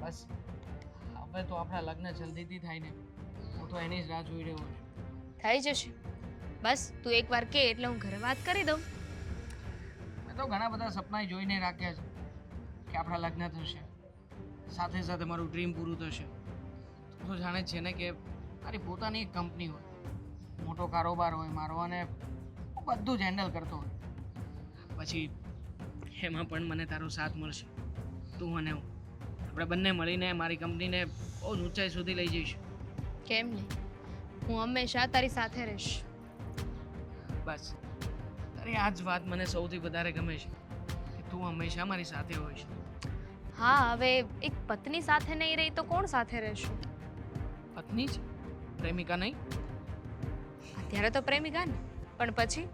બસ હવે તો આપણા લગ્ન જલ્દીથી થાય ને, હું તો એની જ રાહ જોઈ રહ્યો છું. થઈ જશે. બસ તું એકવાર કે એટલે હું ઘરે વાત કરી દઉં. મેં તો ઘણા બધા સપના જોઈને રાખ્યા છે કે આપણા લગ્ન થશે, સાથે સાથે મારું ડ્રીમ પૂરું થશે. તું તો જાણે જ છે ને કે મારી પોતાની એક કંપની હોય, મોટો કારોબાર હોય મારો, અને હું બધું જ હેન્ડલ કરતો હોય. પછી એમાં પણ મને તારો સાથ મળશે. તું અને હું આપણે બંને મળીને મારી કંપનીને બહુ જ ઊંચાઈ સુધી લઈ જઈશું. કેમ નહીં, હું હંમેશા તારી સાથે રહીશ. બસ તારી આ જ વાત મને સૌથી વધારે ગમે છે કે તું હંમેશા મારી સાથે હોઈશ. હા, હવે એક પત્ની સાથે નહીં રહી તો કોણ સાથે રહેશું? પત્ની જ, પ્રેમિકા નહીં. અત્યારે તો પ્રેમિકા ને, પણ પછી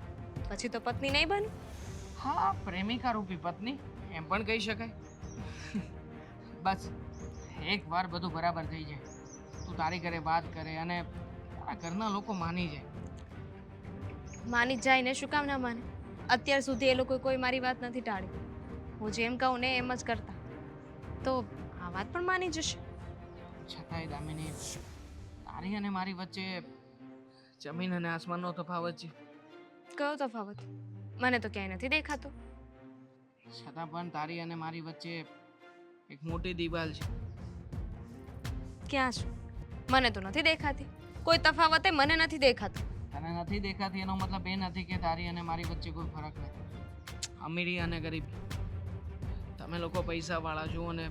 પછી તો પત્ની નહીં બને. હા, પ્રેમિકા રૂપી પત્ની એમ પણ કહી શકાય. બસ એકવાર બધું બરાબર થઈ જાય, તું તારી ઘરે વાત કરે અને તારા ઘરના લોકો માની જાય. માની જ જાય ને, શું કામ ના માને? અત્યાર સુધી એ લોકો કોઈ મારી વાત નથી ટાળી. હું જેમ કહું ને એમ જ કરતા, તો આ વાત પણ માની જશે. છતાંય દામિની, તારી અને મારી વચ્ચે જમીન અને આસમાનનો તફાવત છે. કયો તફાવત? મને તો ક્યાંય નથી દેખાતો. છતાં પણ તારી અને મારી વચ્ચે એક મોટી દિવાલ છે. ક્યાં છે? મને તો નથી દેખાતી. કોઈ તફાવતે મને નથી દેખાતો. તને નથી દેખાતી એનો મતલબ એ નથી કે તારી અને મારી વચ્ચે કોઈ ફરક નથી. અમીરી અને ગરીબી, તમે લોકો પૈસા વાળા છો અને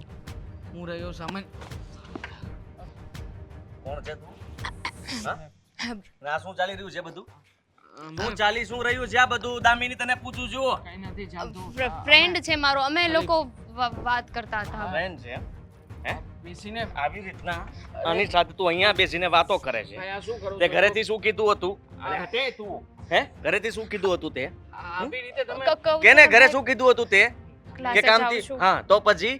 હું રહ્યો સામાન્ય. કોણ છે તું? હા? આ શું ચાલી રહ્યું છે બધું? શું ચાલી શું રહ્યું છે આ બધું? દામિની તને પૂછું છું. કઈ નથી ચાલતું. ફ્રેન્ડ છે મારો, અમે લોકો વાત કરતા હતા. ફ્રેન્ડ છે હે? બેસીને આવી રીતના આની સાથે તું અહીંયા બેસીને વાતો કરે છે. ભાઈ આ શું કરું તે ઘરેથી શું કીધું હતું? આ તે તું હે? ઘરેથી શું કીધું હતું તે? આવી રીતે તમે કેને ઘરે શું કીધું હતું તે? ક્લાસે કે કામથી? જાઉં છું. હા, તો પછી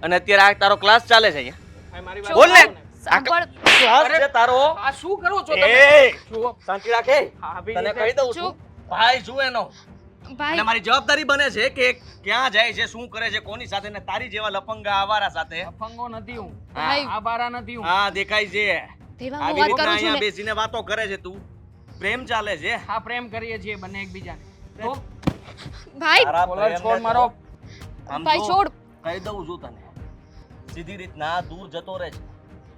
અને અત્યારે આ તારો ક્લાસ ચાલે છે અહીંયા. ભાઈ મારી જો બોલ ને. સાંભળ. ક્લાસ છે તારો? આ શું કરો છો તમે? એ જુઓ, શાંતિ રાખે. આવી તને રીતે કહી દઉં છું. ભાઈ શું એનો? અને ભાઈ મારી જવાબદારી બને છે કે ક્યાં જાય છે, શું કરે છે, કોની સાથે, ને તારી જેવા લફંગા આવારા સાથે. અફંગો નથી હું, ભાઈ આ બારા નથી હું. હા, દેખાય છે. દેવા હું આવી વાત રીતના કરું છું અહીંયા ને. બેસીને વાતો કરે છે તું. પ્રેમ ચાલે છે. હા, પ્રેમ કરીએ છીએ બંને એકબીજાને. તો ભાઈ તારા બોલો, પ્રેમને છોડ તો મારો. આમ ભાઈ તો છોડ. કહી દઉં છું તને, સીધી રીતના દૂર જતો રહે છે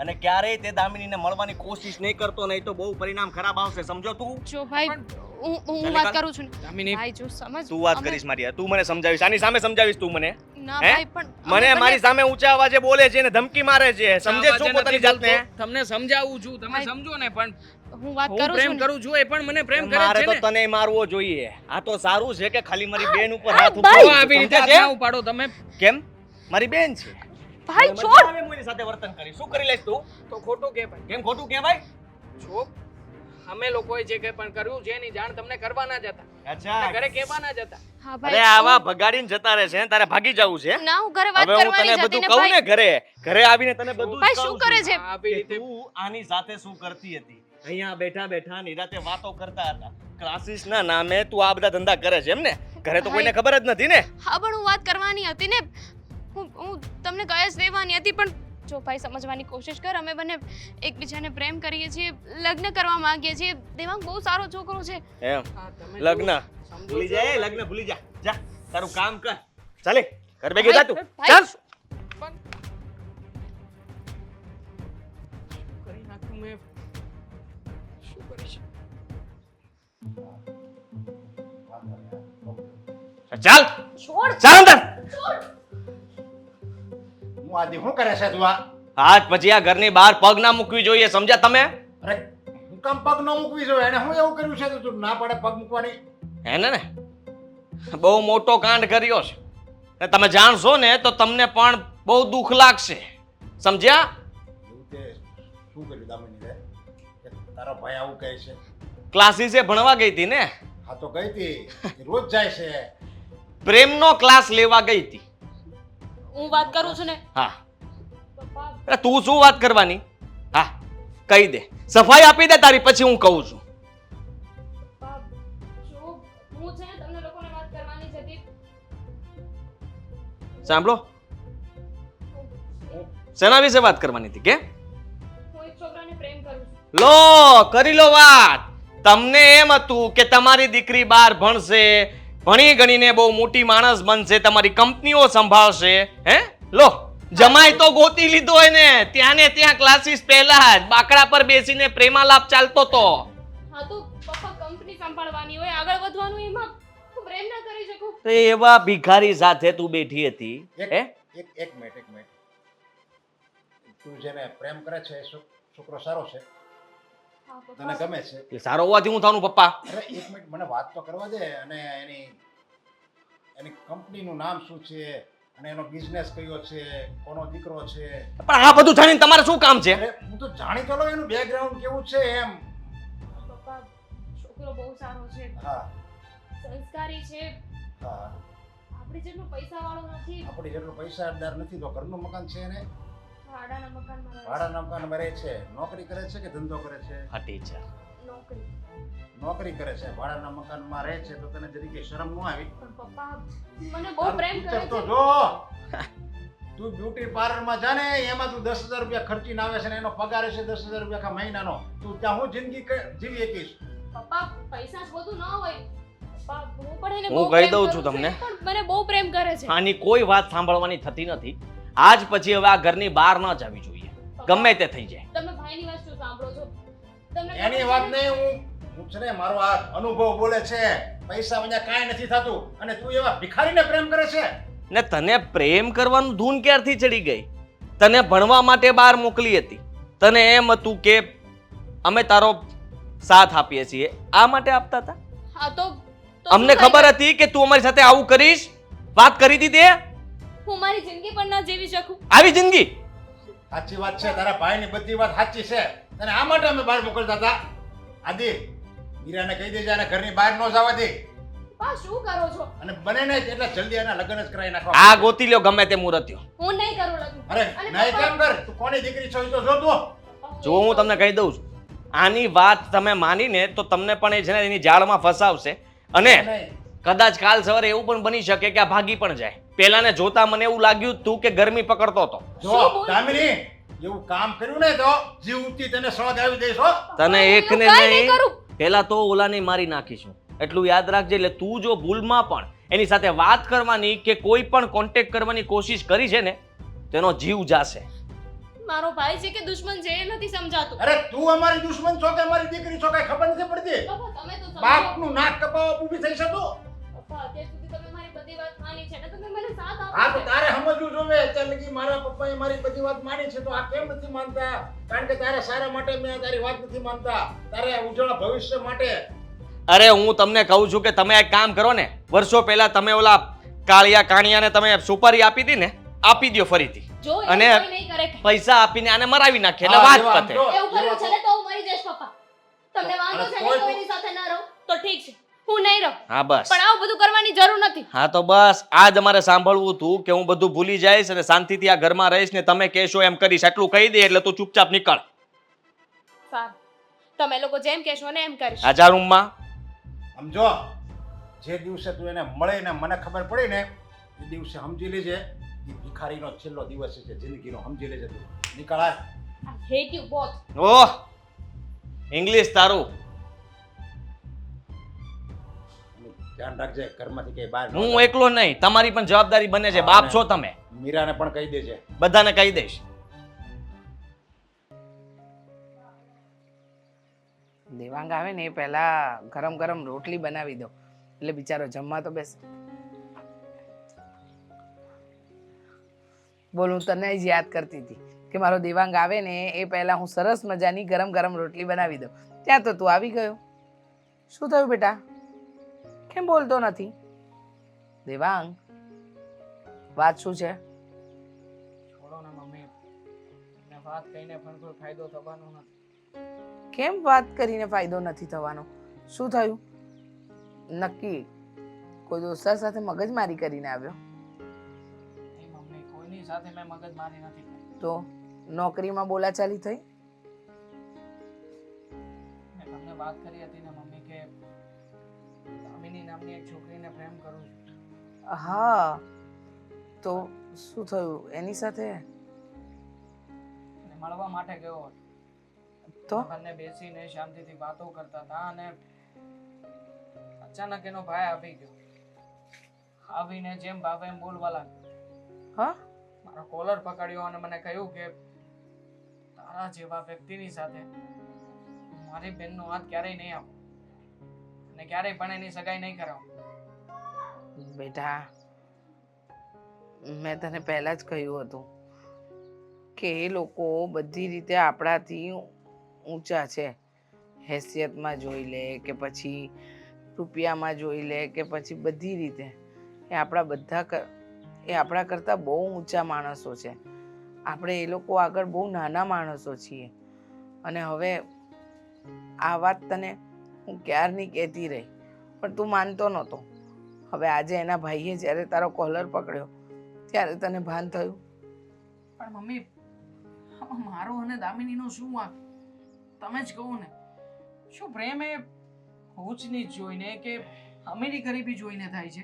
અને ક્યારેય તે દામિનીને મળવાની કોશિશ નહીં કરતો, નહીં તો બહુ પરિણામ ખરાબ આવશે, સમજો તું? જો ભાઈ હું ચાલે વાત કાલ. કરું છું ને. દામિની, ભાઈ જો સમજ. તું વાત અમે- કરીશ મારી યાર, તું મને સમજાવીશ, આની સામે સમજાવીશ તું મને? ના હે? ભાઈ પણ અમે મને બંને- મારી સામે ઊંચા અવાજે બોલે છે ને ધમકી મારે છે, સમજે અવાજે શું પોતાની નથી જાતને? બોલતો. તમને સમજાવું છું, તમે ભાઈ, સમજો ને. પણ હું વાત હું કરું પ્રેમ છું ને. કરું છું, એ પણ મને પ્રેમ કરે મારે છે તો ને. તને મારવો જોઈએ. આ તો સારું છે કે ખાલી મારી બેન ઉપર હાથ તો ઉપાડું છું, આવી રીતે સમજે હાથ છે? ના ઉપાડો તમે. કેમ? મારી બેન છે. ભાઈ મને છોડ. મજા આવે હું એની સાથે વર્તન કરી. શું કરી લઈશ તું? તો ખોટું કે ભાઈ. કેમ ખોટું કહેવાય? જો અમે લોકોએ જે કંઈ પણ કર્યું છે એની જાણ તમને કરવા ના જતા, અચ્છા. ઘરે કહેવા ના જતા. હા અરે ભાઈ આવા ભગાડીને જતા રહે છે ને, તારે ભાગી જવું છે? ના હું ઘરે વાત હવે હું કરવાની તને જ બધું હતી ને કહું ભાઈ. ને ઘરે આવીને તને બધું જ ભાઈ કહું શું કરે છું. છે? આવી કે રીતે તું આની સાથે શું કરતી હતી? અહીંયા બેઠા બેઠા નિરાતે વાતો કરતા હતા. ક્લાસીસ ના નામે તું આ બધા ધંધા કરે છે એમ ને? ઘરે તો કોઈને ખબર જ નથી ને? હા પણ હું વાત કરવાની હતી ને. હું તમને કહે જ દેવાની હતી, પણ જો ભાઈ સમજવાની કોશિશ કર. અમે બંને એકબીજાને પ્રેમ કરીએ છીએ, લગ્ન કરવા માંગીએ છીએ. દેવાંગ બહુ સારો છોકરો છે. એમ હા, તમે લગ્ન સમજો ભૂલી છો. જાય, લગ્ન ભૂલી જા. જા તારું કામ કર. ચાલે ઘર ભેગી જા તું. ભાઈ, ચાલ. પણ શું કરી નાખ્યું મેં? શું કરીશ? ચાલ છોડ. ચાલ અંદર. હું આદિ શું કરે છે તું આ? આજ પછી આ ઘરની બહાર પગ ના મૂકવી જોઈએ, સમજ્યા તમે? અરે હું કામ પગ ન મૂકવી જોઈએ? એને હું એવું કર્યું છે તો તું ના પડે પગ મૂકવાની? એને ને બહુ મોટો કાંડ કર્યો છે ને તમે જાણશો ને તો તમને પણ બહુ દુઃખ લાગશે, સમજ્યા? એવું તે શું કર્યું દામિનીએ? કે તારો ભાઈ આવું કહે છે? ક્લાસીસે ભણવા ગઈ હતી ને, હા તો ગઈ હતી, એ રોજ જાય છે. પ્રેમનો ક્લાસ લેવા ગઈ હતી. હું વાત કરું છું ને. હા, અરે તું શું વાત કરવાની? હા કહી દે, સફાઈ આપી દે તારી, પછી હું કહું છું. હું છે ને તમને લોકોને વાત કરવાની જ હતી. સાંભળો, શેના વિશે વાત કરવાની હતી કે હું એક છોકરાને પ્રેમ કરું છું. લો કરી લો વાત. તમને એમ હતું કે તમારી દીકરી બહાર ભણશે, ભણી ગણીને બહુ મોટી માણસ બનશે, તમારી કંપનીઓ સંભાળશે. હે લો જમાઈ તો ગોતી લીધો એને, ત્યાં ને ત્યાં ક્લાસીસ પહેલા જ બાકડા પર બેસીને પ્રેમાલાપ ચાલતો તો. હા તો પપ્પા કંપની સંભાળવાની હોય, આગળ વધવાનું, એમાં હું પ્રેમ ના કરી શકું? તો એવા ભિખારી સાથે તું બેઠી હતી. હે એક મિનિટ તું જેને પ્રેમ કરે છે એ છોકરો સારો છે, હા તને પપ્પા. ગમે છે? એ સારો હોવાથી હું થવાનું પપ્પા? અરે એક મિનિટ મને વાત તો કરવા દે. અને એની કંપનીનું નામ શું છે અને એનો બિઝનેસ કયો છે, કોનો દીકરો છે? પણ આ બધું જાણીને તમારે શું કામ છે? અરે હું તો જાણી તો લઉં એનું બેકગ્રાઉન્ડ કેવું છે એમ. પપ્પા છોકરો બહુ સારો છે, હા સંસ્કારી છે, હા આપણી જેટલો પૈસાવાળો નથી, આપણી જેટલો પૈસાદાર નથી તો ઘરનું મકાન છે એને, ભાડાના મકાનમાં રહે છે. ભાડાના મકાનમાં રહે છે, નોકરી કરે છે કે ધંધો કરે છે? હા ટીચર, નોકરી. નોકરી કરે છે, ભાડાના મકાનમાં રહે છે, તો તને જરીકે શરમ ન આવી? પણ પપ્પા મને બહુ પ્રેમ કરે તો છે. જો તું બ્યુટી પાર્લરમાં જા ને, એમાં તું 10,000 રૂપિયા ખર્ચીને આવે છે ને એનો પગાર છે 10,000 રૂપિયા આખા મહિનાનો. તું ત્યાં હું જિંદગી જીવી શકીશ? પપ્પા પૈસા જ બધું ન હોય. પપ્પા હું પણ એને હું બહુ કહી પ્રેમ દઉં કરું છું છું, તમને. એ પણ મને બહુ પ્રેમ કરે છે. આની કોઈ વાત સાંભળવાની થતી નથી. આજ પછી હવે આ ઘરની બહાર ન જવી જોઈએ, ગમે તે થઈ જાય. તમે ભાઈની વાત શું સાંભળો છો? તમને ખબર એની છે વાત ને? નહીં, હું છે ને મારો આ અનુભવ બોલે છે. પૈસા વગર કાંઈ નથી થતું અને તું એવા ભિખારીને પ્રેમ કરે છે. ને તને પ્રેમ કરવાનું ધૂન ક્યારથી ચડી ગઈ? તને ભણવા માટે બહાર મોકલી હતી, તને એમ હતું કે અમે તારો સાથ આપીએ છીએ, આ માટે આપતા હતા. હા તો અમને શું ખબર થાય? હતી કે તું અમારી સાથે આવું કરીશ. વાત કરી હતી તે હું મારી જિંદગી પણ ના જીવી શકું. આવી જિંદગી. સાચી વાત છે, તારા ભાઈની બધી વાત સાચી છે. તને આ માટે અમે બહાર મોકલતા હતા. આદિ, મીરાને કહી દેજે આને ઘરની બહાર ન જવા દે. પપ્પા શું કરો છો? અને બને ને એટલે જલ્દી એના લગ્ન જ કરાવી નાખવા. આ ગોતી લ્યો ગમે તે મુહૂર્ત્યો. હું નહીં કરું લગ્ન. અરે અને નહીં પપ્પા- કેમ કર? તું કોની દીકરી છો એ તો જો તું. પપ્પા, જો હું તમને કહી દઉં છું, આની વાત તમે માનીને તો તમને પણ એ છે ને એની જાળમાં ફસાવશે. અને નહીં. કદાચ કાલ સવારે એવું પણ બની શકે કે આ ભાગી પણ જાય. પેલાને જોતા મને એવું લાગ્યું તું કે ગરમી પકડતો હતો. જો શું બોલ- દામિની, એવું કામ કર્યું ને તો જીવતી તને સ્વાદ આવી દઈશ હો. તને હું એકને કાંઈ નહીં નહીં, કરું. પેલા તો ઓલાને મારી નાખીશું, એટલું યાદ રાખજે. એટલે તું જો ભૂલમાં પણ એની સાથે વાત કરવાની કે કોઈ પણ કોન્ટેક્ટ કરવાની કોશિશ કરી છે ને, તેનો જીવ જાશે. મારો ભાઈ છે કે દુશ્મન છે એ નથી સમજાતું. અરે તું અમારી દુશ્મન છો કે અમારી દીકરી છો કઈ ખબર નથી પડતી. પપ્પા તમે તો સમજો. બાપનું નાક કપાવવા ઊભી થઈ છે તું. પપ્પા અત્યાર સુધી તમે મારી બધી વાત માની છે ને, તમે મને સાથ હા આપો તો છો. તારે સમજવું જોવે. અત્યાર લગી મારા પપ્પાએ મારી બધી વાત માની છે તો આ કેમ નથી માનતા? કારણ કે તારા સારા માટે મેં તારી વાત નથી માનતા, તારે ઉજ્જવળ ભવિષ્ય માટે. અરે હું તમને કહું છું કે તમે એક કામ કરો ને, વર્ષો પહેલા તમે ઓલા કાળિયા કાણિયાને તમે સુપારી આપી હતી ને, આપી દ્યો ફરીથી. જો એવું અને કોઈ નહીં કરે કે. પૈસા આપીને આને મરાવી નાખે એટલે હા, વાત એવા આમ પતે. જો, એવું કર્યું એવા છે ને તો હું મરી જઈશ પપ્પા. તમને વાંધો છે ને કોઈ- તો એની સાથે ના રહું તો ઠીક છે, હું નહીં રહું. હા બસ, પણ આવું બધું કરવાની જરૂર નથી. હા તો બસ આ જ અમારે સાંભળવું હતું કે હું બધું ભૂલી જઈશ અને શાંતિથી આ ઘરમાં રહીશ ને તમે કહેશો એમ કરીશ, એટલું કહી દે એટલે તું ચૂપચાપ નીકળ. સારું, તમે લોકો જેમ કહેશો ને એમ કરીશ. આજા રૂમમાં સમજો, જે દિવસે તું એને મળે ને મને ખબર પડી ને એ દિવસે સમજી લેજે એ ભિખારીનો છેલ્લો દિવસ છે જિંદગીનો. સમજી લેજે તું. નીકળ આ. I hate you both. Oh English તારું. ધ્યાન રાખજે ઘરમાંથી કઈ બહાર ન હું જાય. એકલો નહીં, તમારી પણ જવાબદારી બને છે. બાપ છો તમે, મીરાને પણ કહી દેજે. બધાને કહી દઈશ. દેવાંગ આવે ને એ પહેલા ગરમ ગરમ રોટલી બનાવી દો એટલે બિચારો જમવા તો બેસે. બોલ, હું તને જ યાદ કરતી હતી કે મારો દેવાંગ આવે ને એ પહેલા હું સરસ મજાની ગરમ ગરમ રોટલી બનાવી દઉં. ત્યાં તો તું આવી ગયો. શું થયું બેટા? કેમ બોલતો નથી? દેવાંગ, વાત શું છે? છોડો ને મમ્મી, એને વાત કહીને પણ કોઈ ફાયદો થવાનો નથી. કેમ વાત કરીને ફાયદો નથી થવાનો? શું થયું નક્કી? કોઈ દોસ્ત સાથે મગજમારી કરીને આવ્યો નહીં મમ્મી, કોઈની સાથે મેં મગજમારી નથી કરી. તો નોકરીમાં બોલાચાલી થઈ? મેં તમને વાત કરી હતી ને મમ્મી કે દામિની નામની એક છોકરીને પ્રેમ કરું છું. હા, તો શું થયું એની સાથે? મળવા માટે ગયો હતો. તો બંને બેસીને શાંતિથી વાતો કરતા હતા અને અચાનક એનો ભાઈ આવી ગયો. આવીને જેમ ભાવે એમ બોલવા લાગ્યો. હા મારો કોલર પકડ્યો અને મને કહ્યું કે તારા જેવા વ્યક્તિની સાથે મારી બેનનો હાથ ક્યારેય નહીં આપો અને ક્યારેય પણ એની સગાઈ નહીં કરાવો. બેટા મેં તને પહેલા જ કહ્યું હતું કે એ લોકો બધી રીતે આપણાથી ઊંચા છે. હેસિયતમાં જોઈ લે કે પછી રૂપિયામાં જોઈ લે કે પછી બધી રીતે એ આપણા કરતાં બહુ ઊંચા માણસો છે. આપણે એ લોકો આગળ બહુ નાના માણસો છીએ. અને હવે આ વાત તને હું ક્યારની કહેતી રહી પણ તું માનતો નહોતો. હવે આજે એના ભાઈએ જ્યારે તારો કોલર પકડ્યો ત્યારે તને ભાન થયું. પણ મમ્મી આમાં મારો અને દામિનીનો શું વાંક? તમે જ કહો ને. શું પ્રેમ એ ઊંચ-નીચ જોઈને કે અમીરી ગરીબી જોઈને થાય છે?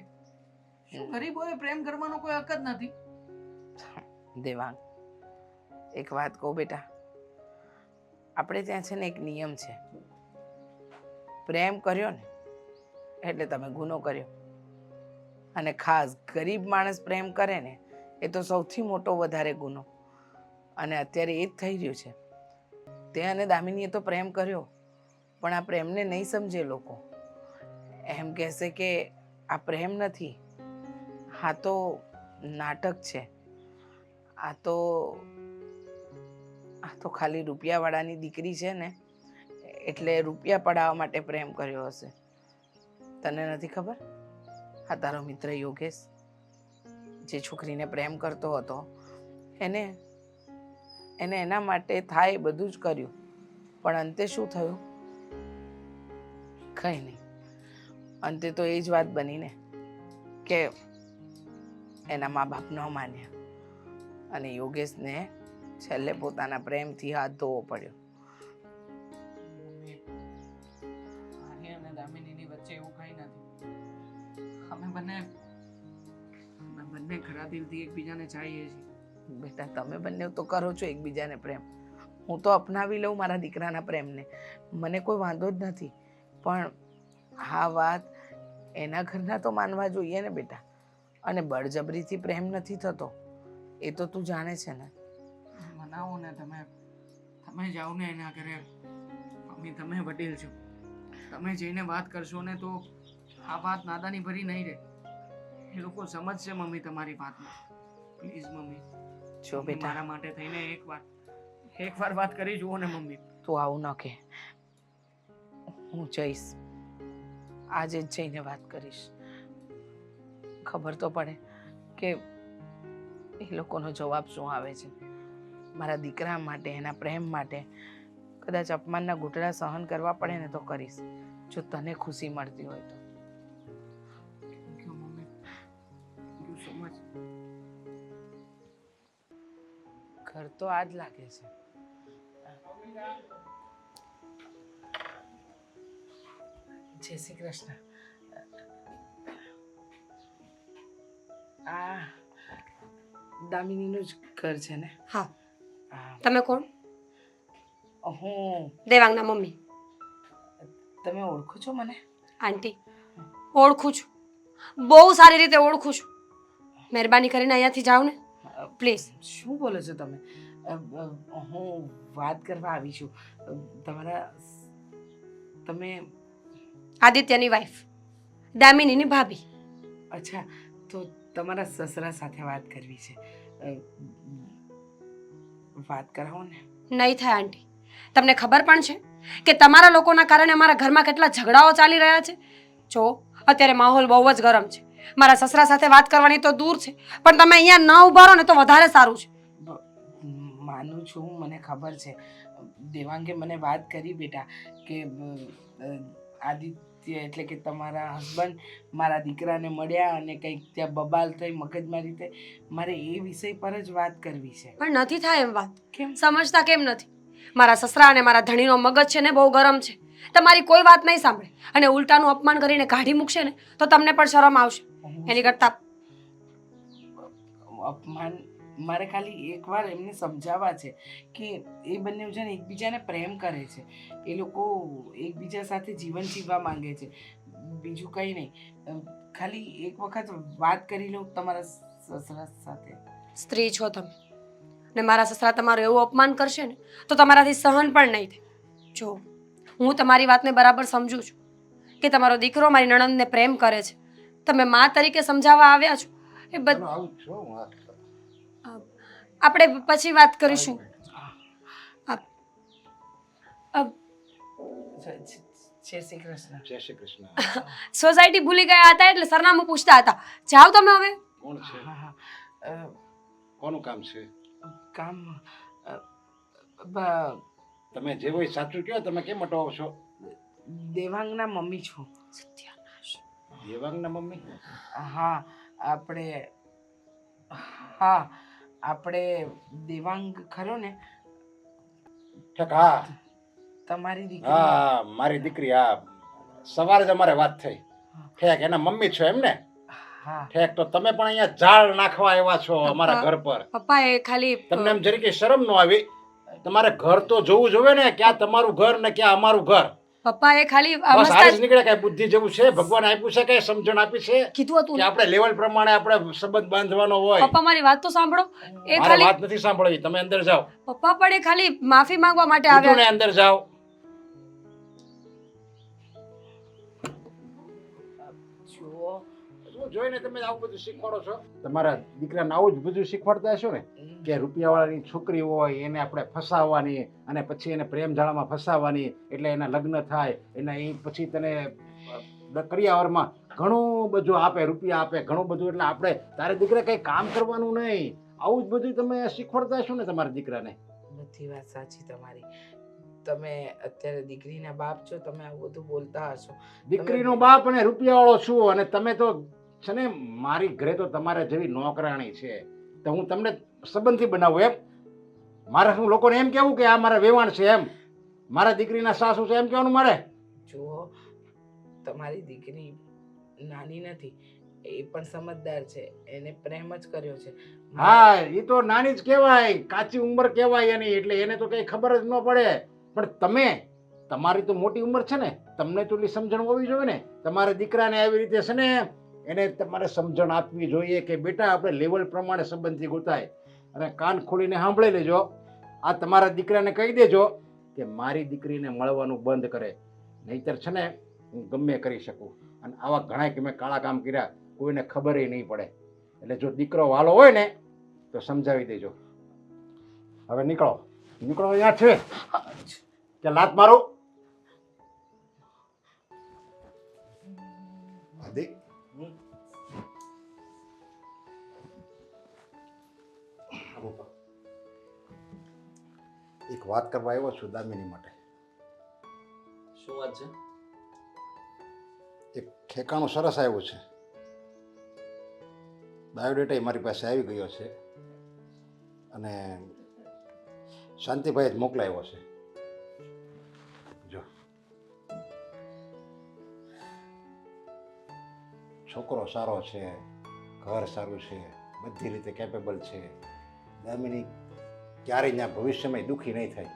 શું ગરીબોએ પ્રેમ કરવાનો કોઈ હક જ નથી? દેવાંગ એક વાત કહું બેટા, આપણે ત્યાં છે ને એક નિયમ છે, પ્રેમ કર્યો ને એટલે તમે ગુનો કર્યો. અને ખાસ ગરીબ માણસ પ્રેમ કરે ને એ તો સૌથી મોટો વધારે ગુનો. અને અત્યારે એ જ થઈ રહ્યું છે. તે અને દામિનીએ તો પ્રેમ કર્યો પણ આ પ્રેમને નહીં સમજે લોકો. એમ કહેશે કે આ પ્રેમ નથી, આ તો નાટક છે, આ તો ખાલી રૂપિયાવાળાની દીકરી છે ને એટલે રૂપિયા પડાવવા માટે પ્રેમ કર્યો હશે. તને નથી ખબર? આ તારો મિત્ર યોગેશ જે છોકરીને પ્રેમ કરતો હતો એને એના માટે થાય બધું જ કર્યું પણ અંતે શું થયું? કંઈ નહીં. અંતે તો એ જ વાત બની ને કે એના મા બાપ ન માન્યા અને યોગેશને છેલ્લે પોતાના પ્રેમથી હાથ ધોવો પડ્યો. મારી અને દામિનીની વચ્ચે એવું કંઈ નથી. અમે બંને ખરા દિલથી એકબીજાને ચાહીએ છીએ. બેટા તમે બંને તો કરો છો એકબીજાને પ્રેમ. હું તો અપનાવી લઉં મારા દીકરાના પ્રેમને, મને કોઈ વાંધો જ નથી. પણ આ વાત એના ઘરના તો માનવા જોઈએ ને બેટા. અને બળજબરીથી પ્રેમ નથી થતો એ તો તું જાણે છે ને. મનાવો ને તમે જાઓ ને એના ઘરે. મમ્મી તમે વડીલ છો, તમે જઈને વાત કરશો ને તો આ વાત નાદાની ભરી નહીં રહે. એ લોકો સમજશે મમ્મી તમારી વાતને. પ્લીઝ મમ્મી જો બેટા મારા માટે થઈને એકવાર વાત કરી જુઓ ને મમ્મી. તું આવું ન કે. હું જઈશ, આજે જ જઈને વાત કરીશ. ખબર તો પડે કે એ લોકોનો જવાબ શું આવે છે. મારા દીકરા માટે, એના પ્રેમ માટે કદાચ અપમાનના ઘૂંટડા સહન કરવા પડે ને તો કરીશ, જો તને ખુશી મળતી હોય તો. Thank you mummy, thank you so much. ઘર તો આ જ લાગે છે. જય શ્રી કૃષ્ણ. આ દામિનીનું જ ઘર છે ને? હા. હા. તમે કોણ? હું દેવાંગના મમ્મી. તમે ઓળખો છો મને? આંટી ઓળખું છું, બહુ સારી રીતે ઓળખું છું. મહેરબાની કરીને અહીંયાથી જાઓ ને પ્લીઝ. શું બોલો છો તમે? હું વાત કરવા આવી છું. તમે આદિત્યની વાઈફ, દામિનીની ભાભી. અચ્છા, તો તમારા સસરા સાથે વાત કરવી છે. વાત કરાવો ને. નહીં થાય આંટી. તમને ખબર પણ છે કે તમારા લોકોના કારણે અમારા ઘરમાં કેટલા ઝઘડાઓ ચાલી રહ્યા છે? જો અત્યારે માહોલ બહુ જ ગરમ છે. મારા સસરા સાથે વાત કરવાની તો દૂર છે, પણ તમે અહીંયા ન ઊભા રહો ને તો વધારે સારું છે. માનું છું, મને ખબર છે. દેવાંગે મને વાત કરી બેટા કે આદિત્ય એટલે કે તમારા હસબન્ડ મારા દીકરાને મળ્યા અને કંઈક ત્યાં બબાલ થઈ, મગજમારી થઈ. મારે એ વિષય પર જ વાત કરવી છે. પણ નથી થાય એમ વાત. કેમ? સમજતા કેમ નથી? મારા સસરા અને મારા ધણીનો મગજ છે ને બહુ ગરમ છે. તમારી કોઈ વાત નહીં સાંભળે અને ઉલટાનું અપમાન કરીને કાઢી મૂકશે ને તો તમને પણ શરમ આવશે. એની કરતાં અપમાન મારે ખાલી એકવાર એમને સમજાવવા છે કે એ બંને છે ને એકબીજાને પ્રેમ કરે છે, એ લોકો એકબીજા સાથે જીવન જીવવા માંગે છે, બીજું કંઈ નહીં. ખાલી એક વખત વાત કરી લઉં તમારા સસરા સાથે. સ્ત્રી છો તમે, ને મારા સસરા તમારું એવું અપમાન કરશે ને તો તમારાથી સહન પણ નહીં થાય. જો હું તમારી વાતને બરાબર સમજુ છું કે તમારો દીકરો મારી નણંદને પ્રેમ કરે છે, તમે મા તરીકે સમજાવવા આવ્યા છો એ ચાલો, આવું જ છો હું આપણે પછી વાત કરીશું. જય શ્રી કૃષ્ણ. જય શ્રી કૃષ્ણ. સોસાયટી ભૂલી ગયા હતા એટલે સરનામું પૂછતા હતા. જાઓ તમે હવે. કોણ છે? હા હા કોનું કામ છે? કામ બ- તમે જે હોય સાચું કહો. તમે કેમ અટવાઓ છો? દેવાંગના મમ્મી છું. દેવાંગના મમ્મી? હા આપણે દેવાંગ ખરો ને, ઠીક. હા તમારી દીકરી. હા, મારી દીકરી. હા, સવારે જ અમારે વાત થઈ. ઠેક, એના મમ્મી છો એમ ને? હા ઠેક, તો તમે પણ અહીંયા ઝાડ નાખવા આવ્યા છો અમારા ઘર પર. પપ્પા એ ખાલી તમને એમ જરી કે શરમ ન આવી? તમારે ઘર તો જોવું જોવે ને, ક્યાં તમારું ઘર ને ક્યાં અમારું ઘર. પપ્પા એ ખાલી બસ મસ્ત હારી જ જ નીકળે. કઈ બુદ્ધિ જેવું છે? ભગવાન આપ્યું છે? કઈ સમજણ આપી છે કીધું હતું કે ને. આપણે લેવલ પ્રમાણે આપણે સંબંધ બાંધવાનો હોય? પપ્પા મારી વાત તો સાંભળો. એ મારે ખાલી વાત નથી સાંભળવી. તમે અંદર જાઓ. પપ્પા પણ એ ખાલી માફી માંગવા માટે કીધું ને, આવ્યા. અંદર જાઓ. જુઓ, શું જોઈને તમે આવું બધું શીખવાડો છો? તમારા દીકરાને આવું જ બધું શીખવાડતા હશો ને, કે રૂપિયાવાળાની છોકરી હોય એને આપણે ફસાવવાની અને પછી એને પ્રેમ જાળામાં ફસાવવાની, એટલે એના લગ્ન થાય એના એ પછી તને કરિયાવરમાં ઘણું બધું આપે, રૂપિયા આપે, ઘણું બધું. એટલે આપણે તારે દીકરા કંઈ કામ કરવાનું નહીં. આવું જ બધું તમે શીખવાડતા હશો ને તમારા દીકરાને. બધી વાત સાચી તમારી. તમે અત્યારે દીકરીના બાપ છો, તમે આવું બધું બોલતા હશો. દીકરીનો બાપ અને રૂપિયાવાળો છું, અને તમે તો છે ને મારી ઘરે તો તમારા જેવી નોકરાણી છે, તો હું તમને સંબંધી બનાવું એમ? મારે શું લોકોને એમ કેવું કે આ મારા વેવાણ છે એમ? મારા દીકરીના સાસુ છે એમ કહેવાનું મારે? જુઓ, તમારી દીકરી નાની નથી, એ પણ સમજદાર છે, એને પ્રેમ જ કર્યો છે. હા, એ તો નાની જ કહેવાય, કાચી ઉંમર કહેવાય એની, એટલે એને તો કઈ ખબર જ ન પડે. પણ તમે, તમારી તો મોટી ઉંમર છે ને, તમને તો એટલી સમજણ હોવી જોઈએ ને. તમારા દીકરાને આવી રીતે છે ને એને તમારે સમજણ આપવી જોઈએ કે બેટા આપણે લેવલ પ્રમાણે સંબંધી ગોતાય. અને કાન ખોલીને સાંભળી લેજો, આ તમારા દીકરાને કહી દેજો કે મારી દીકરીને મળવાનું બંધ કરે, નહીતર છે ને હું ગમે કરી શકું. અને આવા ઘણા કે મેં કાળા કામ કર્યા, કોઈને ખબર નહીં પડે. એટલે જો દીકરો વાલો હોય ને તો સમજાવી દેજો. હવે નીકળો, નીકળો. અહીંયા છે કે લાત મારો? એક વાત કરવા આવ્યો છું દામિની માટે. શું વાત છે? એક ઠેકાણું સરસ આવ્યું છે. બાયોડેટા મારી પાસે આવી ગયો છે અને શાંતિભાઈ જ મોકલાવ્યો છે. જો, છોકરો સારો છે, ઘર સારું છે, બધી રીતે કેપેબલ છે. દામિની ક્યારેય ત્યાં ભવિષ્યમાં દુઃખી નહીં થાય.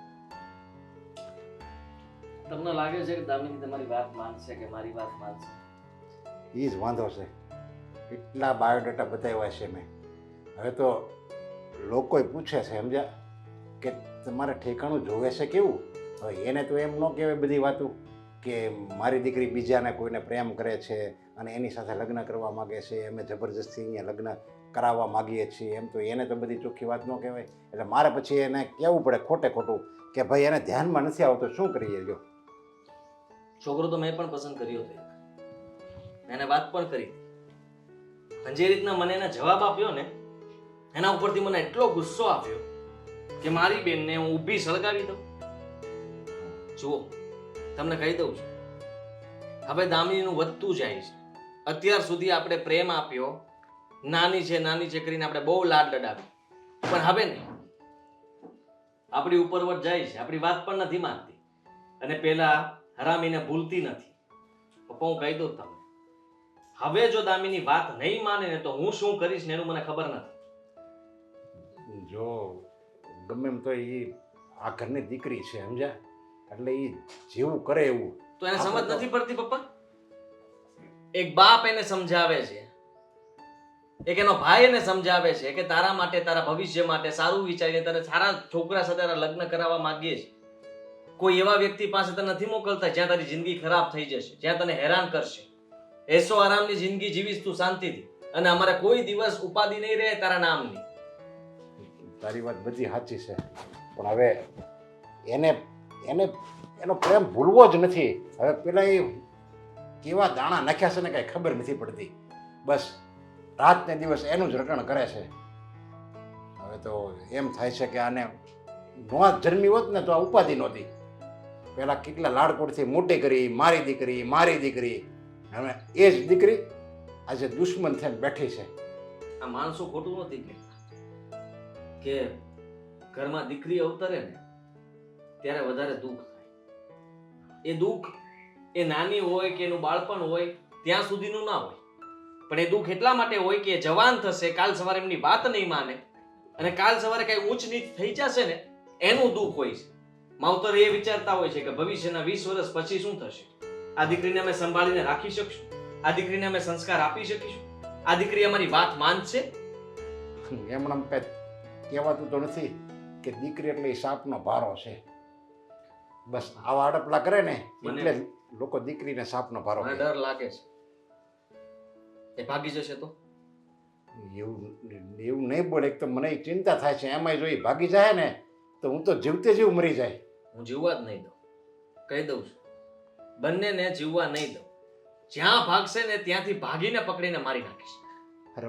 તમને લાગે છે કે દામિની તમારી વાત માનશે કે મારી વાત માનશે? એ જ વાંધો છે. કેટલા બાયોડેટા બતાવ્યા છે મેં. હવે તો લોકોય પૂછે છે, સમજ્યા, કે તમારે ઠેકાણું જોવે છે કેવું. હવે એને તો એમ ન કહેવાય બધી વાતું કે મારી દીકરી બીજાને કોઈને પ્રેમ કરે છે અને એની સાથે લગ્ન કરવા માગે છે, અમે જબરજસ્તી અહીંયા લગ્ન કરાવવા માગીએ છીએ, એમ તો એને તો બધી ચોખ્ખી વાત ન કહેવાય. એટલે મારે પછી એને કહેવું પડે ખોટે ખોટું કે ભાઈ એને ધ્યાનમાં નથી આવતું, શું કરીએ? જો, છોકરો તો મેં પણ પસંદ કર્યો હતો, એને વાત પણ કરી, અને જે રીતના મને એને જવાબ આપ્યો ને એના ઉપરથી મને એટલો ગુસ્સો આવ્યો કે મારી બેનને હું ઊભી સળગાવી દઉં. જુઓ, તમને કહી દઉં છું, હવે દામિનીનું વધતું જાય છે. અત્યાર સુધી આપણે પ્રેમ આપ્યો, નાની છે કરીને આપણે બહુ લાડ લડાવી, પણ હવે નહીં. આપણી ઉપરવટ જાય છે, આપણી વાત પણ નથી માનતી, અને પેલા હરામીને ભૂલતી નથી. પપ્પા, હું કહી દઉં તમને, હવે જો દામિની વાત નહીં માને ને તો હું શું કરીશ ને એનું મને ખબર નથી. જો ગમે એમ તો એ આ ઘરની દીકરી છે સમજ્યા, એટલે એ જેવું કરે એવું. તો એને સમજ નથી પડતી પપ્પા? એક બાપ એને સમજાવે છે, એક એનો ભાઈ એને સમજાવે છે કે તારા માટે, તારા ભવિષ્ય માટે સારું વિચારીને તને સારા છોકરા સાથે તારા લગ્ન કરાવવા માંગીએ છીએ. કોઈ એવા વ્યક્તિ પાસે તને નથી મોકલતા જ્યાં તારી જિંદગી ખરાબ થઈ જશે, જ્યાં તને હેરાન કરશે. એસો આરામની જિંદગી જીવીશ તું શાંતિથી, અને અમારે કોઈ દિવસ ઉપાધિ નહીં રહે તારા નામની. તારી વાત બધી સાચી છે, પણ હવે એને એને એનો પ્રેમ ભૂલવો જ નથી. હવે પેલા એ કેવા દાણા નાખ્યા છે ને કાંઈ ખબર નથી પડતી. બસ રાત ને દિવસ એનું જ રટણ કરે છે. હવે તો એમ થાય છે કે આને નો જન્મી હોત ને તો આ ઉપાધિ નહોતી. પેલા કેટલા લાડકોડથી મોટી કરી, મારી દીકરી, મારી દીકરી. હવે એ જ દીકરી આજે દુશ્મન થઈને બેઠી છે. આ માણસો ખોટું નથી કહેતા કે ઘરમાં દીકરી અવતરે ને ત્યારે વધારે દુઃખ થાય. એ દુઃખ એ નાની હોય કે એનું બાળપણ હોય ત્યાં સુધીનું ના હોય, પણ એ દુઃખ એટલા માટે હોય કે જવાન થશે, કાલ સવારે એમની વાત નહીં માને અને કાલ સવારે કઈ ઊંચ નીચ થઈ જશે ને એનું દુઃખ હોય છે. માવતર એ વિચારતા હોય છે કે ભવિષ્યના 20 વર્ષ પછી શું થશે, આ દીકરીને અમે સંભાળીને રાખી શકશું, આ દીકરીને અમે સંસ્કાર આપી શકીશું, આ દીકરી અમારી વાત માનશે. એમણે કઈ કહેવાતું તો નથી કે દીકરી એટલે એ સાપનો ભારો છે. બસ આવા અડપલા કરે ને એટલે લોકો દીકરીને સાપનો ભારો મને કહે. ડર લાગે છે એ ભાગી જશે તો. એવું નહીં બોલે. એક તો મને ચિંતા થાય છે, એમાંય જો એ ભાગી જાય ને તો હું તો જીવતે જીવ મરી જાય. હું જીવવા જ નહીં દઉં, કહી દઉં છું. બંનેને જીવવા નહીં દઉં. જ્યાં ભાગશે ને ત્યાંથી ભાગીને પકડીને મારી નાખીશ. અરે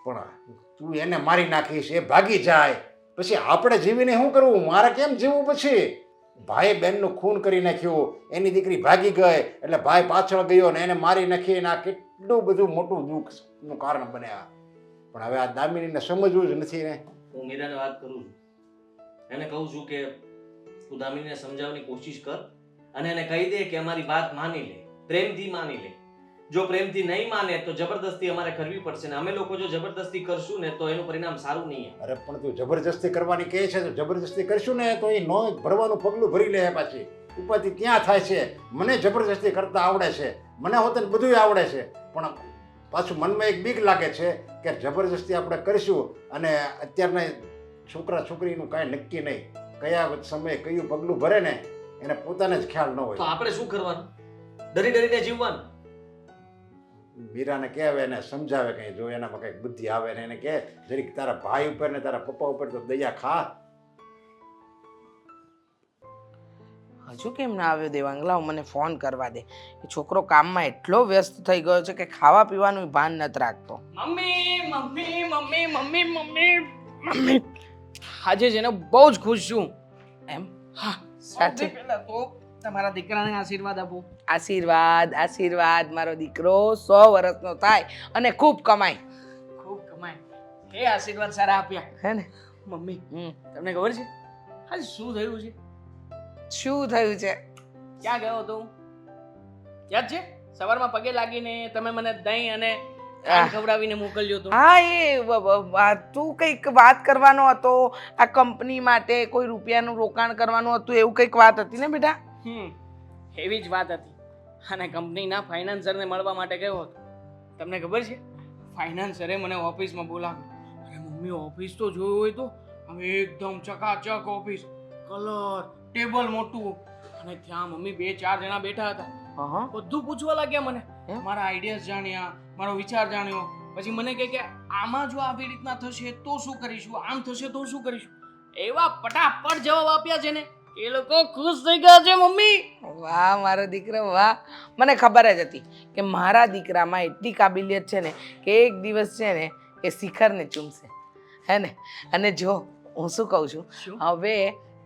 પણ તું એને મારી નાખીશ, એ ભાગી જાય, પછી આપણે જીવીને શું કરવું? મારે કેમ જીવવું? પછી ભાઈ બહેનનું ખૂન કરી નાખ્યું, એની દીકરી ભાગી ગઈ એટલે ભાઈ પાછળ ગયો ને એને મારી નાખી. આ કેટલું બધું મોટું દુઃખનું કારણ બન્યા. પણ હવે આ દામિનીને સમજવું જ નથી ને. હું મીરાને વાત કરું છું, એને કહું છું કે તું દામિનીને સમજાવવાની કોશિશ કર અને એને કહી દે કે અમારી વાત માની લે, પ્રેમથી માની લે. જો પ્રેમથી નહીં માને તો જબરદસ્તી અમારે કરવી પડશે ને અમે લોકો જો જબરદસ્તી કરશું ને તો એનું પરિણામ સારું નહીં આવે. અરે પણ તું જબરજસ્તી કરવાની કહે છે તો જબરજસ્તી કરશું ને તો એ નો ભરવાનું પગલું ભરી લે. પાછી ઉપાધિ ત્યાં થાય છે. મને જબરજસ્તી કરતા આવડે છે, મને હોતે બધું આવડે છે, પણ પાછું મનમાં એક બીક લાગે છે કે જબરજસ્તી આપણે કરીશું અને અત્યારના છોકરા છોકરીનું કાંઈ નક્કી નહીં, કયા સમયે કયું પગલું ભરે ને એને પોતાને જ ખ્યાલ ન તો હોય. આપણે શું કરવાનું? ડરી ડરીને જીવવાનું? મીરાને કહેવે એને સમજાવે કંઈ, જો એનામાં કંઈક બુદ્ધિ આવે ને એને કહે જરીક તારા ભાઈ ઉપર ને તારા પપ્પા ઉપર તો દયા ખા. હજુ કેમ ના આવ્યો દેવાંગ? લાવ મને ફોન કરવા દે. એ છોકરો કામમાં એટલો વ્યસ્ત થઈ ગયો છે કે ખાવા પીવાનું ભાન નથી રાખતો. Mummy mummy mummy mummy mummy mummy આજે છે ને બહુ જ ખુશ છું. એમ? હા, સાચે? સૌથી પહેલા તો તમારા દીકરાને આશીર્વાદ આપો. આશીર્વાદ આશીર્વાદ. મારો દીકરો 100 વર્ષનો થાય અને ખૂબ કમાય. ખૂબ કમાય. એ આશીર્વાદ સારા આપ્યા. હે ને? મમ્મી હમ. તમને ખબર છે આજે શું થયું છે? શું થયું છે? ક્યાં ગયો હતો? યાદ છે? સવારમાં પગે લાગીને તમે મને દહીં અને ખાંડ ખવડાવીને મોકલ્યો હતો. હા, એ તું કંઈક વાત કરવાનો હતો આ કંપની માટે, કોઈ રૂપિયાનું રોકાણ કરવાનું હતું, એવું કંઈક વાત હતી ને બેટા? એવી જ વાત હતી. અને કંપનીના ફાઇનાન્સરને મળવા માટે ગયો હતો. તમને ખબર છે ફાઇનાન્સરે મને ઓફિસમાં બોલાવ્યો. અરે મમ્મી ઓફિસ તો જોયું હોય તો હવે એકદમ ચકાચક ઓફિસ, કલર, ટેબલ મોટું, અને ત્યાં મમ્મી 2-4 જણા બેઠા હતા. હા. બધું પૂછવા લાગ્યા મને, એમ? મારા આઈડિયાઝ જાણ્યા, મારો વિચાર જાણ્યો. પછી મને કહે કે આમાં જો આવી રીતના થશે તો શું કરીશું, આમ થશે તો શું કરીશું. એવા ફટાફટ જવાબ આપ્યા છે ને એ લોકો ખુશ થઈ ગયા છે મમ્મી. વાહ મારો દીકરો વાહ. મને ખબર જ હતી કે મારા દીકરામાં એટલી કાબિલિયત છે ને કે એક દિવસ છે ને એ શિખરને ચૂમશે, હે ને? અને જો હું શું કહું છું, હવે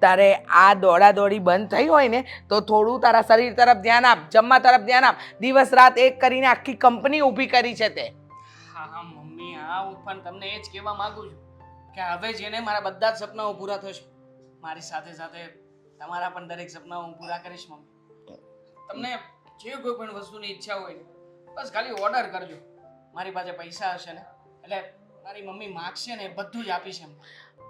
તારે આ દોડાદોડી બંધ થઈ હોય ને તો થોડું તારા શરીર તરફ ધ્યાન આપ, જમવા તરફ ધ્યાન આપ. દિવસ રાત એક કરીને આખી કંપની ઊભી કરી છે તે. હા મમ્મી, હા હું પણ તમને એ જ કહેવા માંગુ છું કે હવે જેને મારા બધા જ સપનાઓ પૂરા થશે, મારી સાથે સાથે તમારા પણ દરેક સપનાઓ હું પૂરા કરીશ મમ્મી. તમને જે કોઈ પણ વસ્તુની ઈચ્છા હોય ને બસ ખાલી ઓર્ડર કરજો. મારી પાસે પૈસા હશે ને એટલે મારી મમ્મી માગશે ને એ બધું જ આપીશ એમ.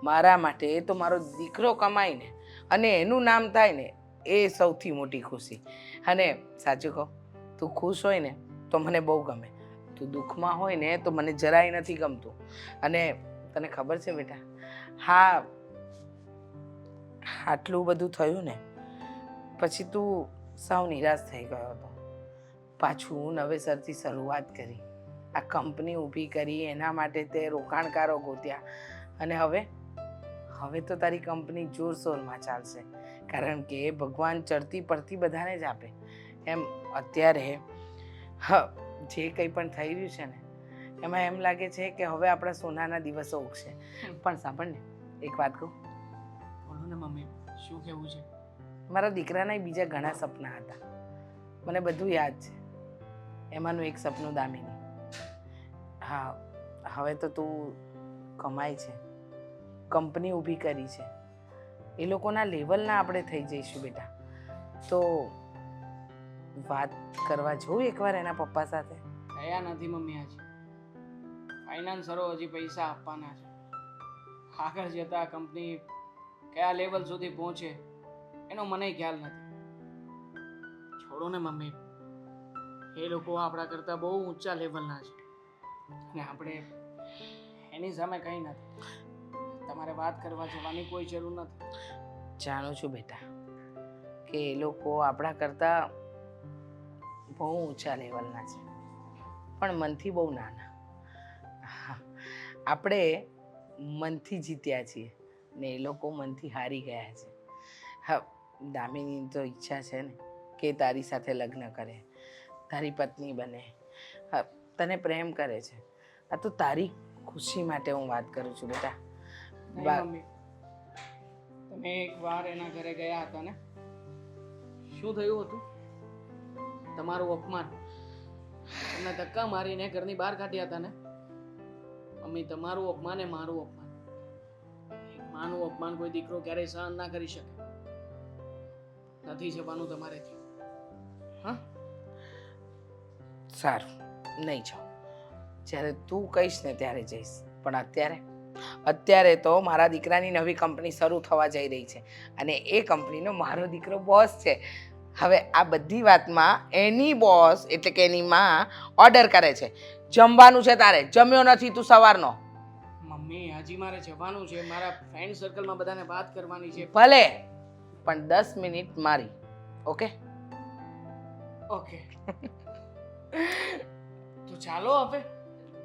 મારા માટે તો મારો દીકરો કમાય ને અને એનું નામ થાય ને એ સૌથી મોટી ખુશી. અને સાચું કહું, તું ખુશ હોય ને તો મને બહુ ગમે, તું દુઃખમાં હોય ને તો મને જરાય નથી ગમતું. અને તને ખબર છે બેટા, હા, આટલું બધું થયું ને પછી તું સાવ નિરાશ થઈ ગયો હતો. પાછું નવેસરથી શરૂઆત કરી, આ કંપની ઊભી કરી, એના માટે તે રોકાણકારો ગોત્યા અને હવે તો તારી કંપની જોરશોરમાં ચાલશે. કારણ કે ભગવાન ચડતી પડતી બધાને જ આપે. એમ અત્યારે જે કંઈ પણ થઈ રહ્યું છે ને એમાં એમ લાગે છે કે હવે આપણા સોનાના દિવસો ઉગશે. પણ સાંભળ ને, એક વાત કહું, બોલો ને મમ્મી, શું કહેવું છે? મારા દીકરાના બીજા ઘણા સપના હતા, મને બધું યાદ છે. એમાંનું એક સપનું દામિની. હા, હવે તો તું કમાય છે, કંપની ઊભી કરી છે, એ લોકોના લેવલના આપણે થઈ જઈશું બેટા. તો વાત કરવા જોઉં એકવાર એના પપ્પા સાથે. ગયા નથી મમ્મી આજે. ફાઇનાન્સરો હજી પૈસા આપવાના છે. આગળ જતા કંપની કયા લેવલ સુધી પહોંચે એનો મને ખ્યાલ નથી. છોડો ને મમ્મી, એ લોકો આપણા કરતાં બહુ ઊંચા લેવલના છે અને આપણે એની સામે કંઈ નથી. તમારે વાત કરવા જવાની કોઈ જરૂર નથી. જાણું છું બેટા કે એ લોકો આપણા કરતાં બહુ ઊંચા લેવલના છે, પણ મનથી બહુ નાના. આપણે મનથી જીત્યા છીએ ને એ લોકો મનથી હારી ગયા છે. હા, દામિનીની તો ઈચ્છા છે ને કે તારી સાથે લગ્ન કરે, તારી પત્ની બને. હા, તને પ્રેમ કરે છે. આ તો તારી ખુશી માટે હું વાત કરું છું બેટા. નહીં મમ્મી, તમે એક વાર એના ઘરે ગયા હતા ને, શું થયું હતું? તમારું અપમાન. તમને ધક્કા મારીને ઘરની બહાર કાઢ્યા હતા ને. મમ્મી, તમારું અપમાન એ મારું અપમાન. એક માનું અપમાન કોઈ દીકરો ક્યારેય સહન ના કરી શકે. નથી જવાનું તમારેથી. હા, સારું, નહીં જાઉં. જ્યારે તું કહીશ ને ત્યારે જઈશ. પણ અત્યારે તો મારા દીકરાની નવી કંપની શરૂ થવા જઈ રહી છે અને એ કંપનીનો મારો દીકરો બોસ છે. હવે આ બધી વાતમાં એની બોસ એટલે કે એની માં ઓર્ડર કરે છે, જમવાનું છે તારે, જમ્યો નથી તું સવારનો. મમ્મી, હજી મારે જવાનું છે. મારા ફ્રેન્ડ સર્કલમાં બધાને વાત કરવાની છે. ભલે, પણ 10 મિનિટ મારી. ઓકે? ઓકે. તો ચાલો હવે.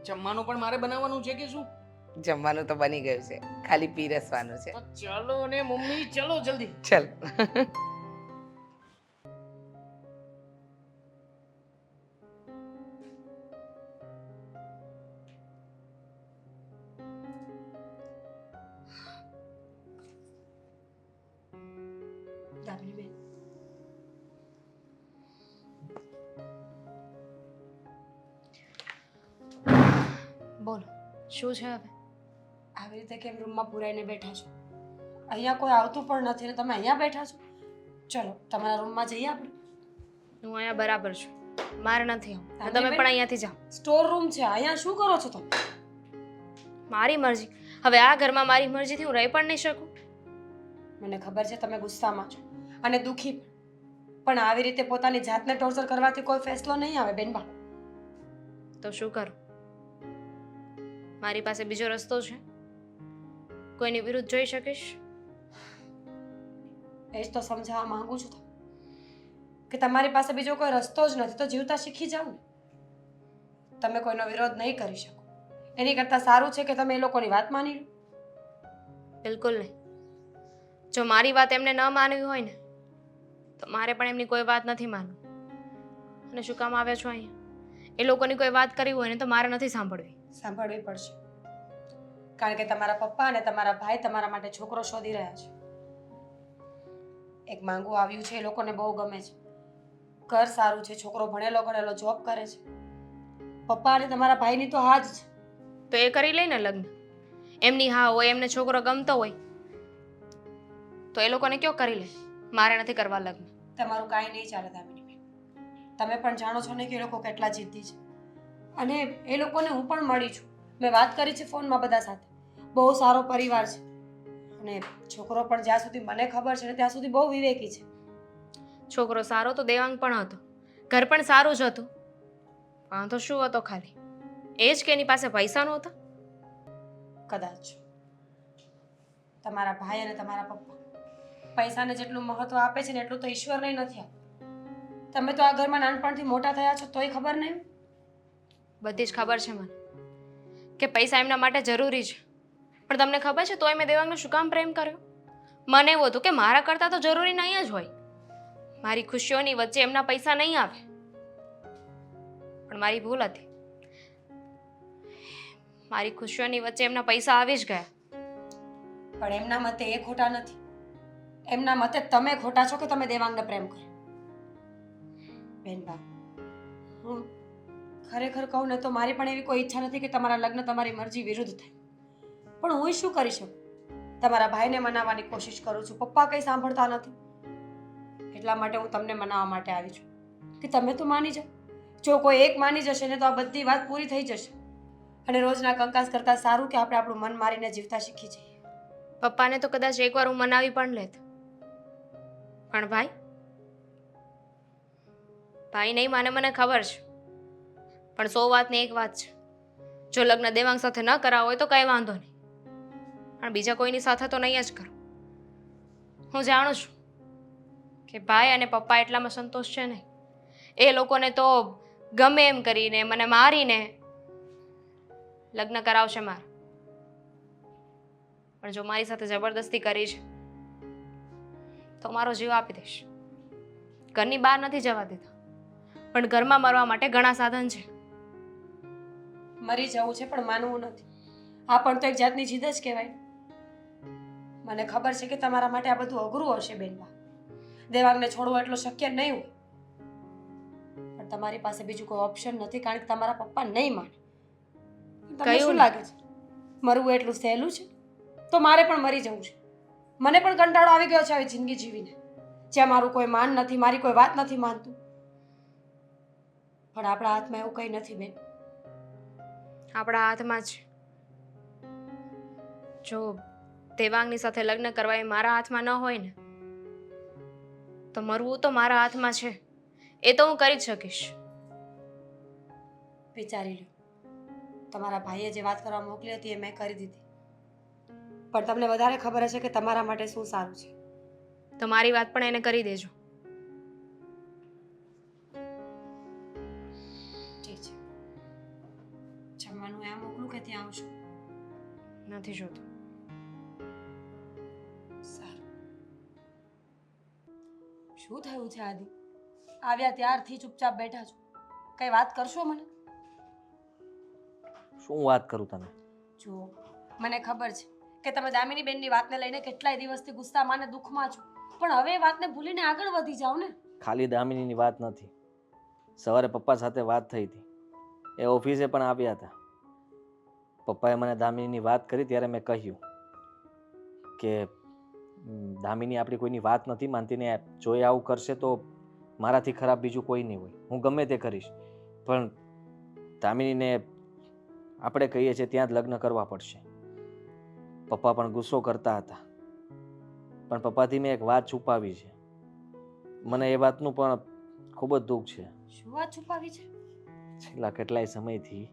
જમવાનું પણ મારે બનાવવાનું છે કે શું? જમવાનું તો બની ગયું છે, ખાલી પીરસવાનું છે. તો ચાલો ને મમ્મી, ચલો જલ્દી. ચલ. દામિનીબેન, બોલો, શું છે હવે? આવી રીતે કેમ રૂમમાં પુરાઈને બેઠા છો? અહીંયા કોઈ આવતું પણ નથી ને તમે અહીંયા બેઠા છો? ચલો તમારા રૂમમાં જઈએ આપણે. હું અહીંયા બરાબર છું, મારે નથી આવું. તમે પણ અહીંયાથી જાઓ. સ્ટોર રૂમ છે, અહીંયા શું કરો છો તમે? મારી મરજી. હવે આ ઘરમાં મારી મરજીથી હું રહી પણ નહીં શકું. મને ખબર છે તમે ગુસ્સામાં છો અને દુઃખી પણ આવી રીતે પોતાની જાતને ટોર્ચર કરવાથી કોઈ ફેસલો નહીં આવે બેનબા. તો શું કરું? મારી પાસે બીજો રસ્તો છે? કોઈની વિરુદ્ધ જોઈ શકીશ? એ જ તો સમજાવવા માંગુ છું કે તમારી પાસે બીજો કોઈ રસ્તો જ નથી તો જીવતા શીખી જાઓ ને. તમે કોઈનો વિરોધ નહીં કરી શકો. એની કરતાં સારું છે કે તમે એ લોકોની વાત માની લો. બિલકુલ નહીં. જો મારી વાત એમને ન માનવી હોય ને તો મારે પણ એમની કોઈ વાત નથી માનવી. અને શું કામ આવ્યા છો અહીંયા? એ લોકોની કોઈ વાત કરવી હોય ને તો મારે નથી સાંભળવી. સાંભળવી પડશે કારણ કે તમારા પપ્પા અને તમારા ભાઈ તમારા માટે છોકરો શોધી રહ્યા છે. એક માંગુ આવ્યું છે, એ લોકોને બહુ ગમે છે. ઘર સારું છે, છોકરો ભણેલો ગણેલો જોબ કરે છે. પપ્પા અને તમારા ભાઈની તો હા જ છે. તો એ કરી લે ને લગ્ન. એમની હા હોય, એમને છોકરો ગમતો હોય તો એ લોકોને કયો કરી લે. મારે નથી કરવા લગ્ન. તમારું કાંઈ નહીં ચાલે દામિનીબેન. તમે પણ જાણો છો ને કે એ લોકો કેટલા જિદ્દી છે અને એ લોકોને હું પણ મળી છું મેં વાત કરી છે ફોનમાં બધા સાથે. બહુ સારો પરિવાર છે અને છોકરો પણ જ્યાં સુધી મને ખબર છે ને ત્યાં સુધી બહુ વિવેકી છે. છોકરો સારો તો દેવાંગ પણ હતો, ઘર પણ સારું જ હતું. વાંધો શું હતો ખાલી એ જ કે એની પાસે પૈસા નહોતા. કદાચ તમારા ભાઈ અને તમારા પપ્પા પૈસાને જેટલું મહત્વ આપે છે ને એટલું તો ઈશ્વરને નથી આપતું. તમે તો આ ઘરમાં નાનપણથી મોટા થયા છો તોય ખબર નહીં. બધી જ ખબર છે મને કે પૈસા એમના માટે જરૂરી છે, પણ તમને ખબર છે તોય મેં દેવાંગને શું કામ પ્રેમ કર્યો? મને એવું હતું કે મારા કરતાં તો જરૂરી નહીં જ હોય. મારી ખુશીઓની વચ્ચે એમના પૈસા નહીં આવે, પણ મારી ભૂલ હતી. મારી ખુશીઓની વચ્ચે એમના પૈસા આવી જ ગયા. પણ એમના મતે એ ખોટા નથી. એમના મતે તમે ખોટા છો કે તમે દેવાંગને પ્રેમ કર્યો. બેનબા, હું ખરેખર કહું ને તો મારી પણ એવી કોઈ ઈચ્છા નથી કે તમારા લગ્ન તમારી મરજી વિરુદ્ધ થાય. પણ હું શું કરી શકું? તમારા ભાઈને મનાવવાની કોશિશ કરું છું, પપ્પા કંઈ સાંભળતા નથી. એટલા માટે હું તમને મનાવવા માટે આવી છું કે તમે તો માની જાઓ. જો કોઈ એક માની જશે ને તો આ બધી વાત પૂરી થઈ જશે. અને રોજના કંકાસ કરતાં સારું કે આપણે આપણું મન મારીને જીવતા શીખી જઈએ. પપ્પાને તો કદાચ એકવાર હું મનાવી પણ લેત, પણ ભાઈ નહીં માને મને ખબર છે, પણ 100 વાતની એક વાત છે. જો લગ્ન દેવાંગ સાથે ન કરાવો હોય તો કંઈ વાંધો નહીં, પણ બીજા કોઈની સાથે તો નહીં જ કરો. હું જાણું છું કે ભાઈ અને પપ્પા એટલામાં સંતોષ છે નહીં. એ લોકોને તો ગમે એમ કરીને મને મારીને લગ્ન કરાવશે મારા. પણ જો મારી સાથે જબરદસ્તી કરી છે તો મારો જીવ આપી દઈશ. ઘરની બહાર નથી જવા દેતા, પણ ઘરમાં મરવા માટે ઘણા સાધન છે. મરી જવું છે પણ માનવું નથી. આ પણ તો એક જાતની જીદ જ કહેવાય. મને ખબર છે કે તમારા માટે આ બધું અઘરું હશે બેનબા. દેવાંગને છોડવો એટલો શક્ય નહીં હોય, પણ તમારી પાસે બીજું કોઈ ઓપ્શન નથી કારણ કે તમારા પપ્પા નહીં માને. તમને કયું શું નહીં? લાગે છે મરવું એટલું સહેલું છે? તો મારે પણ મરી જવું છે. મને પણ કંટાળો આવી ગયો છે આવી જિંદગી જીવીને, જ્યાં મારું કોઈ માન નથી, મારી કોઈ વાત નથી માનતું. પણ આપણા હાથમાં એવું કંઈ નથી બેન. આપણા હાથમાં છે. જો દેવાંગની સાથે લગ્ન કરવા એ મારા હાથમાં ન હોય ને તો મરવું તો મારા હાથમાં છે. એ તો હું કરી જ શકીશ. વિચારી લો, તમારા ભાઈએ જે વાત કરવા મોકલી હતી એ મેં કરી દીધી. પણ તમને વધારે ખબર હશે કે તમારા માટે શું સારું છે. તો મારી વાત પણ એને કરી દેજો. ઠીક છે, જમવાનું ત્યાં મોકલું કે ત્યાં આવશું? નથી જોતું. સારું. શું થયું છે આદિ? આવ્યા ત્યારથી ચૂપચાપ બેઠા છો. કઈ વાત કરશો મને? શું વાત કરું તને? જો મને ખબર છે કે તમે દામિની બેનની વાતને લઈને કેટલાય દિવસથી ગુસ્સામાં ને દુઃખમાં છો, પણ હવે એ વાતને ભૂલીને આગળ વધી જાઓ ને. ખાલી દામિનીની વાત નથી. સવારે પપ્પા સાથે વાત થઈ હતી. એ ઓફિસે પણ આવ્યા હતા. પપ્પાએ મને દામિનીની વાત કરી ત્યારે મેં કહ્યું કે દામિની આપણી કોઈની વાત નથી માનતી ને જો એ આવું કરશે તો મારાથી ખરાબ બીજું કોઈ નહીં હોય. હું ગમે તે કરીશ, પણ દામિનીને આપણે કહીએ છીએ ત્યાં જ લગ્ન કરવા પડશે. પપ્પા પણ ગુસ્સો કરતા હતા, પણ પપ્પાથી મેં એક વાત છુપાવી છે. મને એ વાતનું પણ ખૂબ જ દુઃખ છે. શું વાત છુપાવી છે? છેલ્લા કેટલાય સમયથી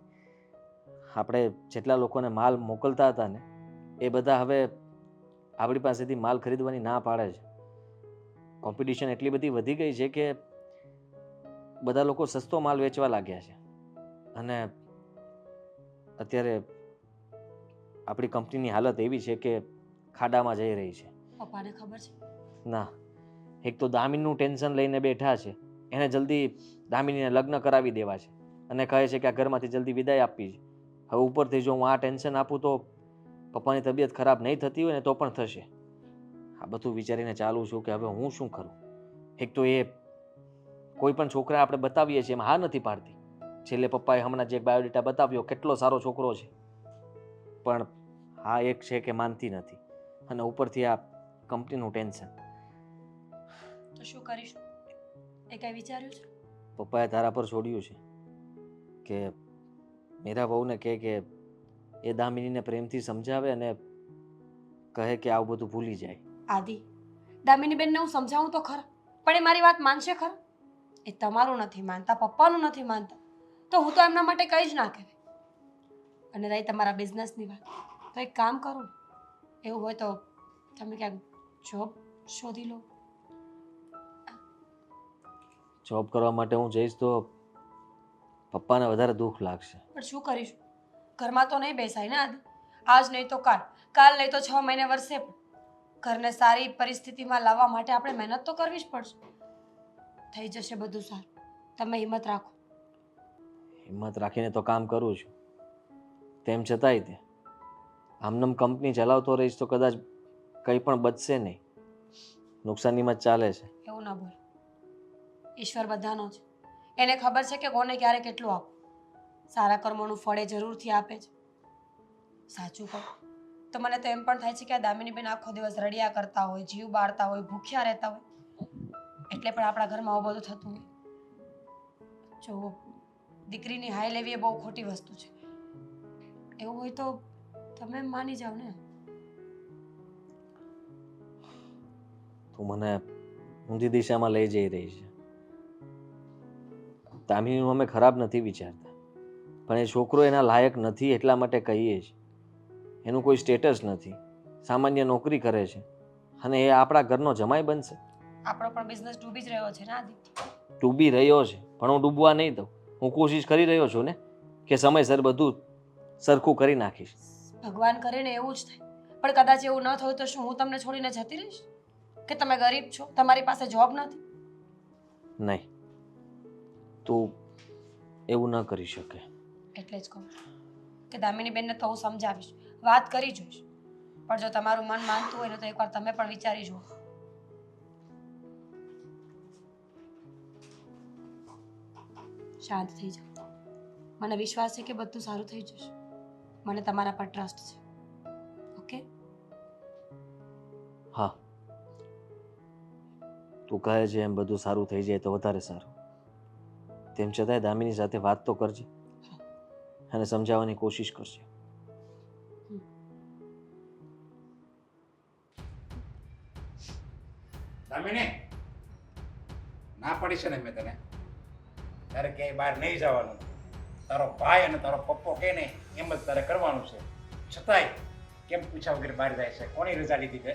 આપણે જેટલા લોકોને માલ મોકલતા હતા ને એ બધા હવે આપણી પાસેથી માલ ખરીદવાની ના પાડે છે. કોમ્પિટિશન એટલી બધી વધી ગઈ છે કે બધા લોકો સસ્તો માલ વેચવા લાગ્યા છે અને અત્યારે આપણી કંપનીની હાલત એવી છે કે ખાડામાં જઈ રહી છે. પપ્પાને ખબર છે? ના, એક તો દામિનીનું ટેન્શન લઈને બેઠા છે. એને જલ્દી દામિનીને લગ્ન કરાવી દેવા છે અને કહે છે કે આ ઘરમાંથી જલ્દી વિદાય આપવી છે. હવે ઉપરથી જો હું આ ટેન્શન આપું તો પપ્પાની તબિયત ખરાબ નહીં થતી હોય ને તો પણ થશે. આ બધું વિચારીને ચાલું છું કે હવે હું શું કરું. એક તો એ કોઈ પણ છોકરા આપણે બતાવીએ છીએ એમાં હા નથી પાડતી. છેલ્લે પપ્પાએ હમણાં જે બાયોડેટા બતાવ્યો કેટલો સારો છોકરો છે, પણ હા એક છે કે માનતી નથી અને ઉપરથી આ કંપનીનું ટેન્શન. તો શું કરીશું એ કઈ વિચાર્યું છે? પપ્પાએ તારા પર છોડ્યું છે કે મીરા બહુને કહે કે એ દામિનીને પ્રેમથી સમજાવે અને કહે કે આવું બધું ભૂલી જાય. આદિ, દામિની બેનને હું સમજાવું તો ખરા, પણ એ મારી વાત માનશે ખરા? એ તમારું નથી માનતા, પપ્પાનું નથી માનતા, તો હું તો એમના માટે કંઈ જ ના કહેવાય. અને રહી તમારા બિઝનેસની વાત, તો એક કામ કરો ને, એવું હોય તો તમે ક્યાંક જોબ શોધી લો. જોબ કરવા માટે હું જઈશ તો પપ્પાને વધારે દુઃખ લાગશે. પણ શું કરીશું? ઘરમાં તો નહીં બેસાય ને આદિ. આજ નહીં તો કાલ, કાલ નહીં તો 6 મહિને વર્ષે પણ ઘરને સારી પરિસ્થિતિમાં લાવવા માટે આપણે મહેનત તો કરવી જ પડશે. થઈ જશે બધું સારું, તમે હિંમત રાખો. હિંમત રાખીને તો કામ કરું છું. તેમ છતાંય તે આમનામ કંપની ચલાવતો રહીશ તો કદાચ કંઈ પણ બચશે નહીં, નુકસાનીમાં જ ચાલે છે. એવું ના બોલ. ઈશ્વર બધાનો છે, એને ખબર છે કે કોને ક્યારે કેટલું આપવું. સારા કર્મોનું ફળ એ જરૂરથી આપે છે. સાચું કહું તો મને તો એમ પણ થાય છે કે આ દામિનીબેન આખો દિવસ રડ્યા કરતા હોય, જીવ બાળતા હોય, ભૂખ્યા રહેતા હોય, એટલે પણ આપણા ઘરમાં આવું બધું થતું હોય. જો દીકરીની હાય લેવી એ બહુ ખોટી વસ્તુ છે. એવું હોય તો તમે માની જાઓ ને. તું મને ઊંધી દિશામાં લઈ જઈ રહી છે. દામિનીનું અમે ખરાબ નથી વિચારતા, પણ એ છોકરો એના લાયક નથી એટલા માટે કહીએ છીએ. એનું કોઈ સ્ટેટસ નથી, સામાન્ય નોકરી કરે છે અને એ આપણા ઘરનો જમાઈ બનશે. આપણો પણ બિઝનેસ ડૂબી જ રહ્યો છે ને આદિ. ડૂબી રહ્યો છે પણ હું ડૂબવા નહીં દઉં. હું કોશિશ કરી રહ્યો છું ને કે સમયસર બધું સરખું કરી નાખીશ. ભગવાન કરે ને એવું જ થાય. પણ કદાચ એવું ન થયું તો શું હું તમને છોડીને જતી રહીશ? કે તમે ગરીબ છો, તમારી પાસે જોબ નથી? નહીં, તું એવું ન કરી શકે. એટલે જ કહું છું કે દામિની બેનને તો હું સમજાવીશ, વાત કરી જોઈશ, પણ જો તમારું મન માનતું હોય ને તો એકવાર તમે પણ વિચારી જુઓ. શાંત થઈ જાઓ. મને વિશ્વાસ છે કે બધું સારું થઈ જશે. મને તમારા પર ટ્રસ્ટ છે. ઓકે? હા, તું કહે છે એમ બધું સારું થઈ જાય તો વધારે સારું. તેમ છતાંય દામિની સાથે વાત તો કરજે અને સમજાવવાની કોશિશ કરશે. દામિની, ના પડી છે ને મેં તને, તારે ક્યાંય બહાર નહીં જવાનું. તારો ભાઈ અને તારો પપ્પો કે ને એમ જ તારે કરવાનું છે. છતાંય કેમ પૂછ્યા વગર બહાર જાય છે? કોની રજા લીધી તે?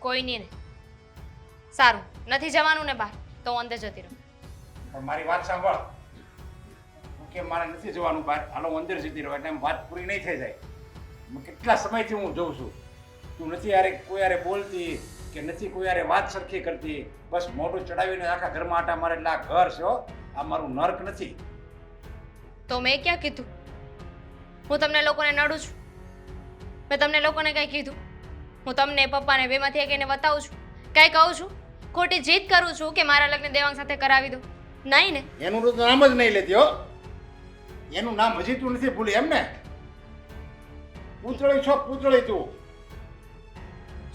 કોઈ નહીં. સારું, નથી જવાનું ને બહાર તો હું અંદર જતી રહું. પણ મારી વાત સાંભળ. હું કે મારે નથી જવાનું બહાર, હાલો હું અંદર જતી રહું, એટલે એમ વાત પૂરી નહીં થઈ જાય. કેટલા સમયથી હું જોઉં છું, તું નથી યારે કોઈ યારે બોલતી કે નથી કોઈ યારે વાત સરખી કરતી. બસ મોઢું ચડાવીને આખા ઘરમાં આટા મારે. એટલે આ ઘર છે હો, આ મારું નર્ક નથી. તો મેં ક્યાં કીધું હું તમને લોકોને નડું છું? મેં તમને લોકોને કંઈ કીધું? હું તમને પપ્પાને બેમાંથી એકને બતાવું છું, કંઈ કહું છું? ખોટી જીદ કરું છું કે મારા લગ્ન દેવાંગ સાથે કરાવી દો? નહીં ને. એનું તો નામ જ નહીં લેતી હો. એનું નામ હજી તું નથી ભૂલી એમ ને? પૂતળી છો, પૂતળી તું.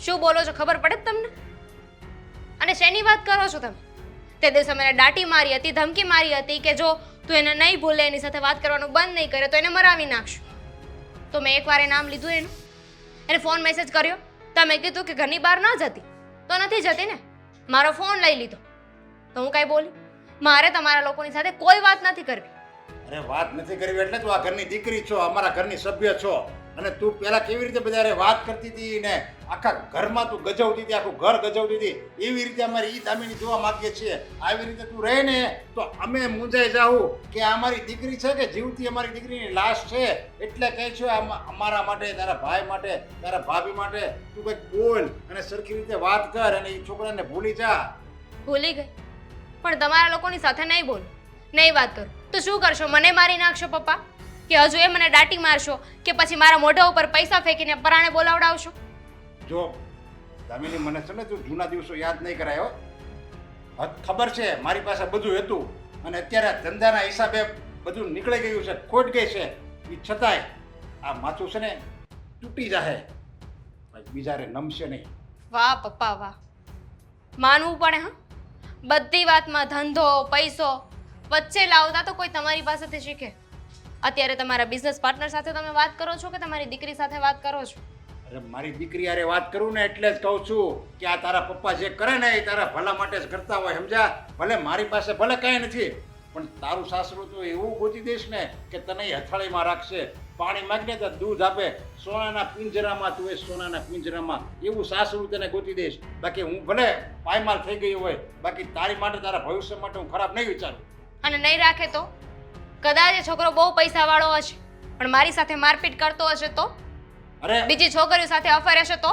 શું બોલો છો ખબર પડે તમને? અને શેની વાત કરો છો તમે? તે દિવસે મને દાટી મારી હતી, ધમકી મારી હતી કે જો તું એને નહીં ભૂલે, એની સાથે વાત કરવાનું બંધ નહીં કરે તો એને મરાવી નાખશું. તો મેં એકવાર એ નામ લીધું એનું, એને ફોન મેસેજ કર્યો, તમે કીધું કે ઘરની બહાર ન જતી, તો નથી જતી ને. મારો ફોન લઈ લીધો તો હું કાંઈ બોલી? મારે તમારા લોકોની સાથે કોઈ વાત નથી કરવી. અરે વાત નથી કરવી એટલે તું આ ઘરની દીકરી છો, અમારા ઘરની સભ્ય છો. અને તું પહેલા કેવી રીતે બધા વાત કરતી હતી ને આખા ઘરમાં તું ગજવતી હતી, આખું ઘર ગજવતી હતી, એવી રીતે અમારી ઈ દામિની જોવા માંગીએ છીએ. આવી રીતે તું રહે ને તો અમે મૂંઝાઈ જાવું કે અમારી દીકરી છે કે જીવતી અમારી દીકરીની લાશ છે. એટલે કહે છે અમારા માટે, તારા ભાઈ માટે, તારા ભાભી માટે તું કંઈક બોલ અને સરખી રીતે વાત કર અને એ છોકરાને ભૂલી જા. ભૂલી ગઈ, પણ તમારા લોકોની સાથે નહીં બોલું, નહીં વાત કરું તો શું કરશો? મને મારી નાખશો પપ્પા? કે હજુ એ મને દાટી મારશો કે પછી મારા મોઢા ઉપર પૈસા ફેંકીને પરાણે બોલાવડાવશો? જો દામિની, મને છે ને તું જૂના દિવસો યાદ નહીં કરાયો. ખબર છે મારી પાસે બધું હતું અને અત્યારે ધંધાના હિસાબે બધું નીકળી ગયું છે, ખોટ ગઈ છે. એ છતાંય આ માથું છે ને તૂટી જાહે, બીજારે નમશે નહીં. વાહ પપ્પા વાહ, માનવું પડે. હા, બધી વાતમાં ધંધો પૈસો વચ્ચે લાવતા તો કોઈ તમારી પાસેથી શીખે. અત્યારે તમારા બિઝનેસ પાર્ટનર સાથે તમે વાત કરો છો કે તમારી દીકરી સાથે વાત કરો છો? અરે મારી દીકરી હારે વાત કરું ને એટલે જ કહું છું કે આ તારા પપ્પા જે કરે ને એ તારા ભલા માટે જ કરતા હોય, સમજ્યા? ભલે મારી પાસે ભલે કાંઈ નથી, પણ તારું સાસરું તો એવું ગોતી દઈશ ને કે તને એ હથાળીમાં રાખશે. પાણી માગને તો દૂધ આપે. સોનાના પિંજરામાં તું એ સોનાના પિંજરામાં એવું સાસરું તને ગોતી દઈશ. બાકી હું ભલે પાયમાલ થઈ ગઈ હોય, બાકી તારી માટે તારા ભવિષ્ય માટે હું ખરાબ નહીં વિચારું. અને નહીં રાખે તો? કદાચ એ છોકરો બહુ પૈસાવાળો હશે પણ મારી સાથે મારપીટ કરતો હશે તો? અરે બીજી છોકરીઓ સાથે અફેર હશે તો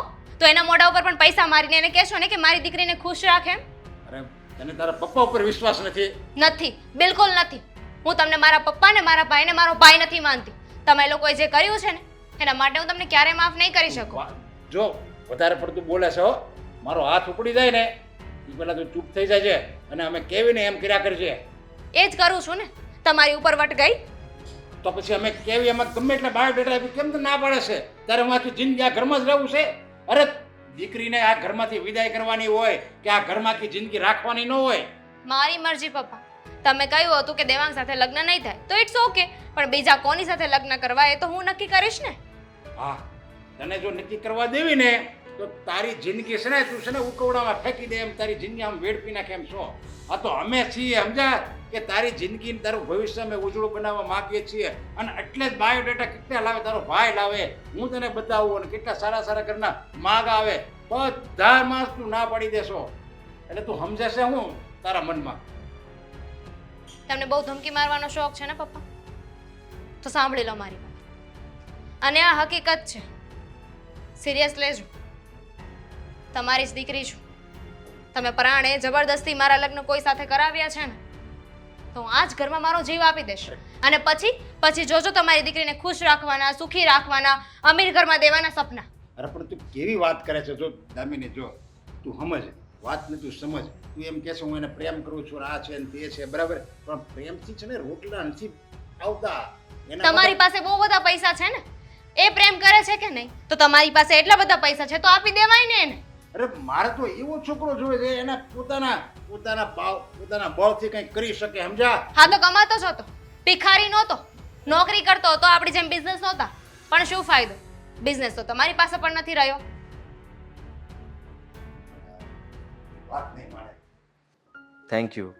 એના મોઢા ઉપર પણ પૈસા મારીને એને કહેશો ને કે મારી દીકરીને ખુશ રાખે એમ? અરે તને તારા પપ્પા ઉપર વિશ્વાસ નથી? નથી, બિલકુલ નથી. હું તમને મારા પપ્પાને મારા ભાઈને મારો ભાઈ નથી માનતી. તમે લોકોએ જે કર્યું છે ને એના માટે હું તમને ક્યારેય માફ નહીં કરી શકું. જો વધારે પડતું બોલે છે હો, મારો હાથ ઉપડી જાય ને એ પહેલા તું ચૂપ થઈ જાય છે અને અમે કેવીને એમ કર્યા કરજે. એ જ કરું છું ને. તમારી ઉપર વટ ગઈ તો પછી અમે કેવી એમાં ગમે એટલે બાયોડેટા આપી કેમ તો ના પાડે છે? ત્યારે હું આખી જિંદગી આ ઘરમાં જ રહેવું છે? અરે દીકરીને આ ઘરમાંથી વિદાય કરવાની હોય કે આ ઘરમાં આખી જિંદગી રાખવાની ન હોય. મારી મરજી પપ્પા. તમે કહ્યું હતું કે દેવાંગ સાથે લગ્ન નહીં થાય તો ઇટ્સ ઓકે, પણ બીજા કોની સાથે લગ્ન કરવા એ તો હું નક્કી કરીશ ને. હા, તને જો નક્કી કરવા દેવી ને તો તારી જિંદગી છે ને તું છે ને ઉકવડામાં ફેંકી દે એમ તારી જિંદગી આમ વેડપી નાખે એમ છો. આ તો અમે છીએ, સમજા, કે તારી જિંદગી તારું ભવિષ્ય અમે ઉજળું બનાવવા માંગીએ છીએ અને એટલે જ બાયોડેટા કેટલા લાવે તારો ભાઈ લાવે, હું તને બતાવું, અને કેટલા સારા સારા ઘરના માગ આવે, બધા માસ તું ના પાડી દેશો. એટલે તું સમજાશે હું તારા મનમાં? તમને બહુ ધમકી મારવાનો શોખ છે ને પપ્પા? તો સાંભળી લો મારી વાત. અને આ હકીકત છે, સિરિયસ લેજો. તમારી જ દીકરી છું. તમે પ્રાણે જબરદસ્તી મારા લગ્ન કોઈ સાથે કરાવ્યા છે ને તો હું આ જ ઘરમાં મારો જીવ આપી દઈશ. અને પછી જોજો તમારી દીકરીને ખુશ રાખવાના, સુખી રાખવાના, અમીર ઘરમાં દેવાના સપના. અરે પણ તું કેવી વાત કરે છે? જો દામિની, જો તું સમજ વાતને, તું સમજ. તું એમ કહે છે હું એને પ્રેમ કરું છું, આ છે ને તે છે, બરાબર, પણ પ્રેમથી છે ને રોટલા નથી આવતા. તમારી પાસે બહુ બધા પૈસા છે ને, એ પ્રેમ કરે છે કે નહીં? તો તમારી પાસે એટલા બધા પૈસા છે તો આપી દેવાય ને એને. અરે મારે તો એવો છોકરો જોઈએ છે એના પોતાના બળથી કંઈક કરી શકે, સમજા? હા તો કમાતો જ હતો, ભિખારી નહોતો, નોકરી કરતો હતો, આપણી જેમ બિઝનેસ નહોતા. પણ શું ફાયદો? બિઝનેસ તો તમારી પાસે પણ નથી રહ્યો. વાત નહીં માને. Thank you.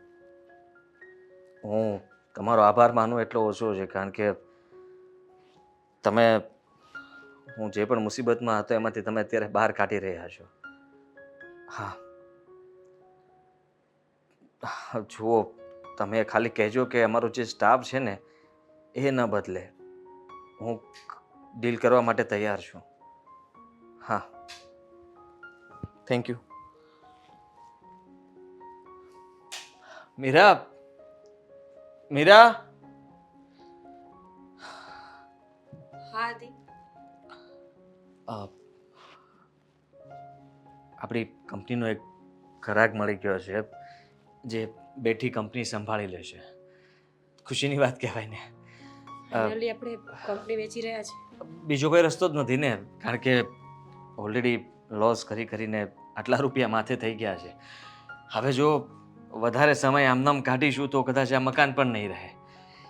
હું તમારો આભાર માનું એટલો ઓછો છે, કારણ કે તમે હું જે પણ મુસીબતમાં હતો એમાંથી તમે અત્યારે બહાર કાઢી રહ્યા છો. હા, જુઓ, તમે ખાલી કહેજો કે અમારો જે સ્ટાફ છે ને એ ન બદલે. હું ડીલ કરવા માટે તૈયાર છું. હા, થેન્ક યુ. મીરા, મીરા. હા દી. આપણી કંપનીનો એક ગ્રાહક મળી ગયો છે જે બેઠી કંપની સંભાળી લેશે. ખુશીની વાત કહેવાય ને. ફાઇનલી આપણે કંપની વેચી રહ્યા છે. બીજો કોઈ રસ્તો જ નથી ને, કારણ કે ઓલરેડી લોસ કરીને આટલા રૂપિયા માથે થઈ ગયા છે. હવે જો વધારે સમય આમનામ કાઢીશું તો કદાચ આ મકાન પણ નહીં રહે.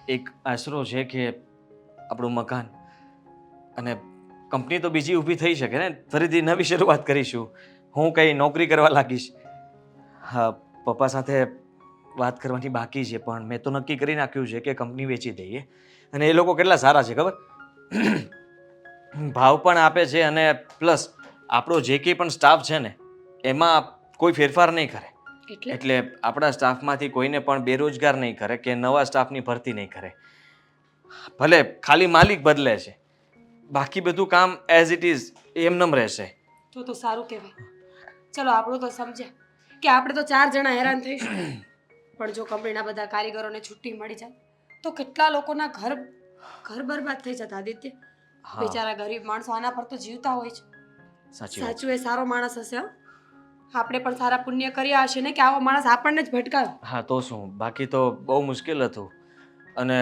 એક આશરો છે કે આપણું મકાન અને કંપની તો બીજી ઊભી થઈ શકે ને, ફરીથી નવી શરૂઆત કરીશું. હું કંઈ નોકરી કરવા લાગીશ. હા, પપ્પા સાથે વાત કરવાની બાકી છે, પણ મેં તો નક્કી કરી નાખ્યું છે કે કંપની વેચી દઈએ. અને એ લોકો કેટલા સારા છે ખબર? ભાવ પણ આપે છે અને પ્લસ આપણો જે કંઈ પણ સ્ટાફ છે ને એમાં કોઈ ફેરફાર નહીં કરે. એટલે આપણા સ્ટાફમાંથી કોઈને પણ બેરોજગાર નહીં કરે કે નવા સ્ટાફની ભરતી નહીં કરે. ભલે ખાલી માલિક બદલે છે, બાકી બધું કામ એઝ ઇટ ઇઝ એમનેમ રહેશે. તો સારું કહેવાય. ચલો, આપણું તો સમજ્યા કે આપણે તો 4 જણા હેરાન થઈશું, પણ જો કંપનીના બધા કારીગરોને છુટ્ટી મળી જાય તો કેટલા લોકોના ઘર બરબાદ થઈ જતા આદિત્ય. બિચારા ગરીબ માણસો આના પર તો જીવતા હોય છે. સાચું, એ સારો માણસ હશે. આપણે પણ સારા પુણ્ય કર્યા હશે ને કે આવો માણસ આપણને જ ભટકાયો. હા તો શું, બાકી તો બહુ મુશ્કેલ હતું અને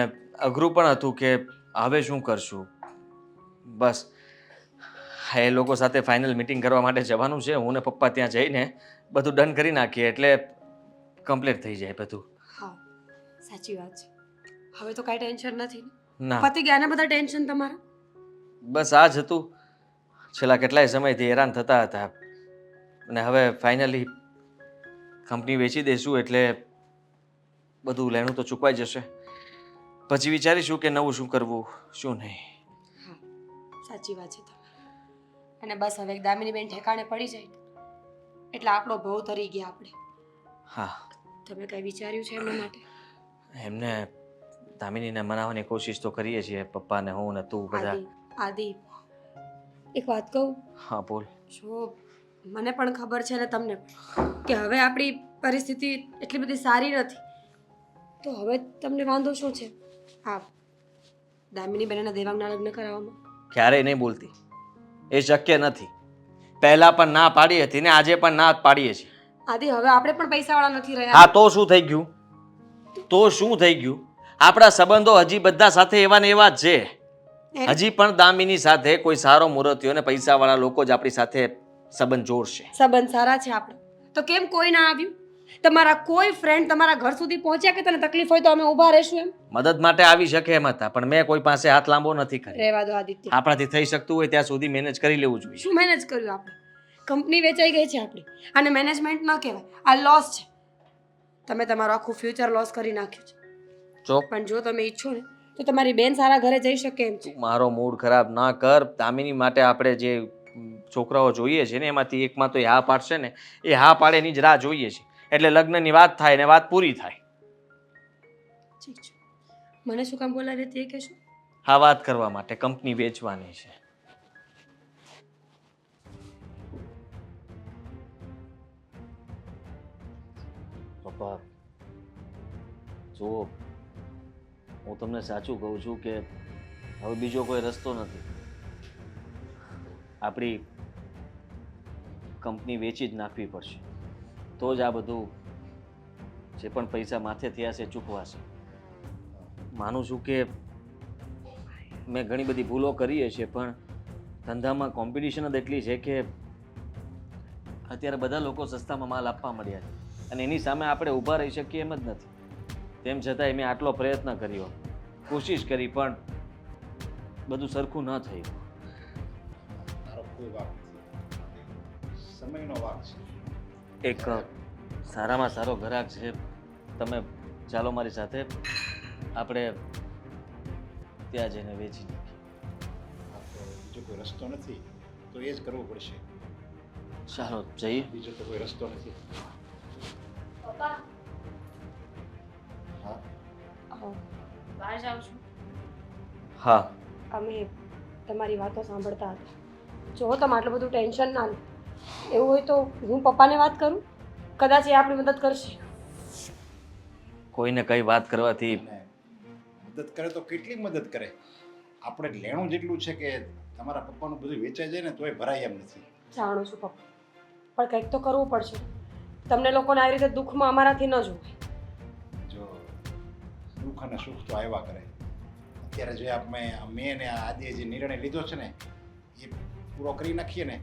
અઘરું પણ હતું કે હવે શું કરશું. બસ એ લોકો સાથે ફાઇનલ મીટિંગ કરવા માટે જવાનું છે. હું ને પપ્પા ત્યાં જઈને બધું ડન કરી નાખીએ એટલે કમ્પ્લીટ થઈ જાય બધું. હા, સાચી વાત છે. હવે તો કાંઈ ટેન્શન નથી ને? ના પતી ગયા ને બધા ટેન્શન તમારા? બસ આ જ હતું. છેલ્લા કેટલાય સમયથી હેરાન થતા હતા અને હવે ફાઇનલી કંપની વેચી દઈશું એટલે બધું લેણું તો ચૂકવાઈ જશે. પછી વિચારીશું કે નવું શું કરવું શું નહીં. હા, સાચી વાત છે તમારી. અને બસ હવે દામિની બેન ઠેકાણે પડી જાય એટલે આપણો ભવ તરી ગયા આપણે. હા, તમે કઈ વિચાર્યું છે એમના માટે? એમને દામિનીને મનાવવાની કોશિશ તો કરીએ છીએ, પપ્પાને હું ને તું બધા. આદિ એક વાત કહું? હા બોલ. જો મને પણ ખબર છે ને તમને પણ કે હવે આપણી પરિસ્થિતિ એટલી બધી સારી નથી, તો હવે તમને વાંધો શું છે હા દામિની બેનના દેવાંગના લગ્ન કરાવવામાં? ક્યારેય નહીં બોલતી, એ શક્ય નથી. પહેલા પણ ના પાડી હતી ને આજે પણ ના જ પાડીએ છીએ. આદિ હવે આપણે પણ પૈસાવાળા નથી રહ્યા. હા તો શું થઈ ગયું? તો શું થઈ ગયું? આપણા સંબંધો હજી બધા સાથે એવા ને એવા જ છે. હજી પણ દામિની સાથે કોઈ સારો મુહૂર્તિયો ને પૈસાવાળા લોકો જ આપણી સાથે સંબંધ જોડશે. સંબંધ સારા છે આપણે, તો કેમ કોઈ ના આવ્યું? તમારા કોઈ ફ્રેન્ડ તમારા ઘર સુધી પહોંચ્યા કે તને તકલીફ હોય તો અમે ઊભા રહેશું એમ? મદદ માટે આવી શકે એમ હતા પણ મેં કોઈ પાસે હાથ લાંબો નથી કર્યો. રહેવા દો આદિત્ય. આપણાથી થઈ શકતું હોય ત્યાં સુધી મેનેજ કરી લેવું જોઈએ. શું મેનેજ કર્યું આપણે? કંપની વેચાઈ ગઈ છે આપણી, અને મેનેજમેન્ટ ન કહેવાય, આ લોસ છે. તમે તમારું આખું ફ્યુચર લોસ કરી નાખ્યું છે. જો પણ જો તમે ઈચ્છો ને તો તમારી બેન સારા ઘરે જઈ શકે એમ છે. મારો મૂડ ખરાબ ના કર. દામિની માટે આપણે જે છોકરાઓ જોઈએ છે ને એમાંથી એકમાં તો એ હા પાડશે ને, એ હા પાડે એની જ રાહ જોઈએ છે. એટલે લગ્નની વાત થાય ને વાત પૂરી થાય. ઠીક છે, મને શું કામ બોલાવી હતી એ કહેશો? હા, વાત કરવા માટે. કંપની વેચવાની છે. પપ્પા જુઓ, હું તમને સાચું કહું છું કે હવે બીજો કોઈ રસ્તો નથી. આપણી કંપની વેચી જ નાખવી પડશે, તો જ આ બધું જે પણ પૈસા માથે થયા છે ચૂકવાશે. માનું છું કે મેં ઘણી બધી ભૂલો કરીએ છીએ પણ ધંધામાં કોમ્પિટિશન જ એટલી છે કે અત્યારે બધા લોકો સસ્તામાં માલ આપવા મળ્યા છે અને એની સામે આપણે ઊભા રહી શકીએ એમ જ નથી. તેમ છતાંય મેં આટલો પ્રયત્ન કર્યો, કોશિશ કરી પણ બધું સરખું ન થયું. તારો કોઈ વાક નથી, સમયનો વાક છે. એક સારામાં સારો ગ્રાહક છે, તમે ચાલો મારી સાથે, આપણે ત્યાં જઈને વેચી નાખીએ. આ તો બીજો કોઈ રસ્તો નથી, તો એ જ કરવું પડશે. ચાલો જઈએ. બીજો તો કોઈ રસ્તો નથી. પપ્પા હા, બહાર જાઉં છું. હા, અમે તમારી વાતો સાંભળતા હતા. જો તમે આટલું બધું ટેન્શન ના લો. એવું હોય તો હું પપ્પાને વાત કરું, કદાચ એ આપણી મદદ કરશે. કોઈને કઈ વાત કરવાથી અને મદદ કરે તો કેટલી મદદ કરે. આપણે લેણું જેટલું છે કે તમારા પપ્પાનું બધું વેચાઈ જાય ને તોય ભરાય એમ નથી. જાણું છું પપ્પા, પણ કંઈક તો કરવું પડશે. તમને લોકોને આવી રીતે દુઃખમાં અમારાથી ન જોવાય. જો દુઃખ અને સુખ તો આવ્યા કરે. અત્યારે જે મેં ને આદિએ જે નિર્ણય લીધો છે ને એ પૂરો કરી નાખીએ ને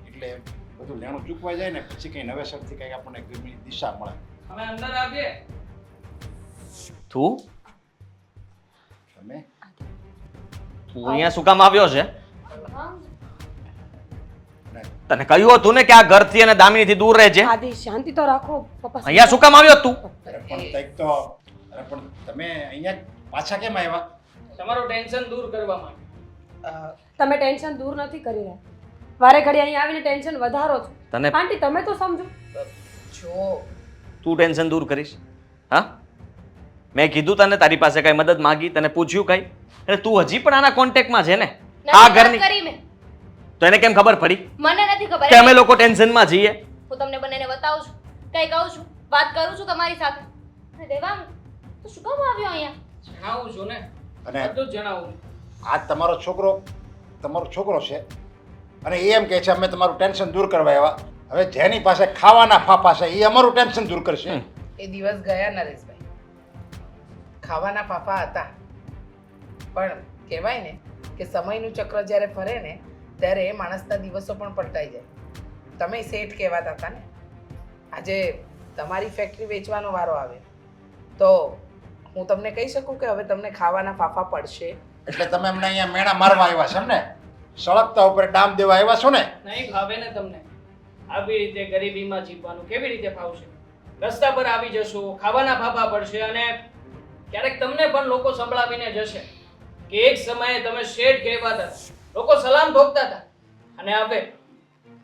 એટલે બધું લેણું ચૂકવાઈ જાય ને પછી કંઈ નવેસરથી કંઈક આપણને ગમી દિશા મળે. અમે અંદર આવીએ. તું તમે તું અહીંયા શું કામ આવ્યો છે? હા, તને કહ્યું હતું ને કે આ ઘરથી અને દામિનીથી દૂર રહેજે. આદિ શાંતિ તો રાખો પપ્પા. અહીંયા શું કામ આવ્યો તું? અરે પણ કંઈક તો અરે પણ તમે અહીંયા પાછા કેમ આવ્યા? તમારું ટેન્શન દૂર કરવા માટે. તમે ટેન્શન દૂર નથી કરી રહ્યા, વારે ઘડી અહીં આવીને ટેન્શન વધારો છો. તને આંટી તમે તો સમજો. જો તું ટેન્શન દૂર કરીશ? હા, મેં કીધું તને તારી પાસે કઈ મદદ માંગી, તને પૂછ્યું કઈ? એટલે તું હજી પણ આના કોન્ટેક્ટમાં છે ને આ નથી ઘરની? વાત કરી મેં. તો એને કેમ ખબર પડી મને નથી ખબર. કે અમે લોકો ટેન્શનમાં છીએ? હું તમને બંનેને બતાવું છું, કઈ કહું છું, વાત કરું છું તમારી સાથે. અને દેવાંગ, તું શું કામ આવ્યો અહીંયા? જણાવું છું ને, અને બધું જ જણાવું. આ તમારો છોકરો છે અને એ એમ કહે છે અમે તમારું ટેન્શન દૂર કરવા આવ્યા. હવે જેની પાસે ખાવાના ફાફા છે એ અમારું ટેન્શન દૂર કરશે. એ દિવસ ગયા નરેશભાઈ, ખાવાના ફાફા હતા, પણ કહેવાય ને કે સમયનું ચક્ર જ્યારે ફરે ને ત્યારે એ માણસના દિવસો પણ પલટાઈ જાય. તમે શેઠ કહેવાતા હતા ને, આજે તમારી ફેક્ટરી વેચવાનો વારો આવે તો હું તમને કહી શકું કે હવે તમને ખાવાના ફાફા પડશે? એટલે તમે અમને અહીંયા મેણા મારવા આવ્યા છો ને, સળગતા ઉપર ડામ દેવા આવ્યા છો ને? નહીં ભાવે ને તમને આવી રીતે ગરીબીમાં જીવવાનું કેવી રીતે ફાવશે? રસ્તા પર આવી જશો, ખાવાના ફાફા પડશે અને ક્યારેક તમને પણ લોકો સંભળાવીને જશે કે એક સમયે તમે શેઠ કહેવાતા હતા, લોકો સલામ ઠોકતા હતા અને હવે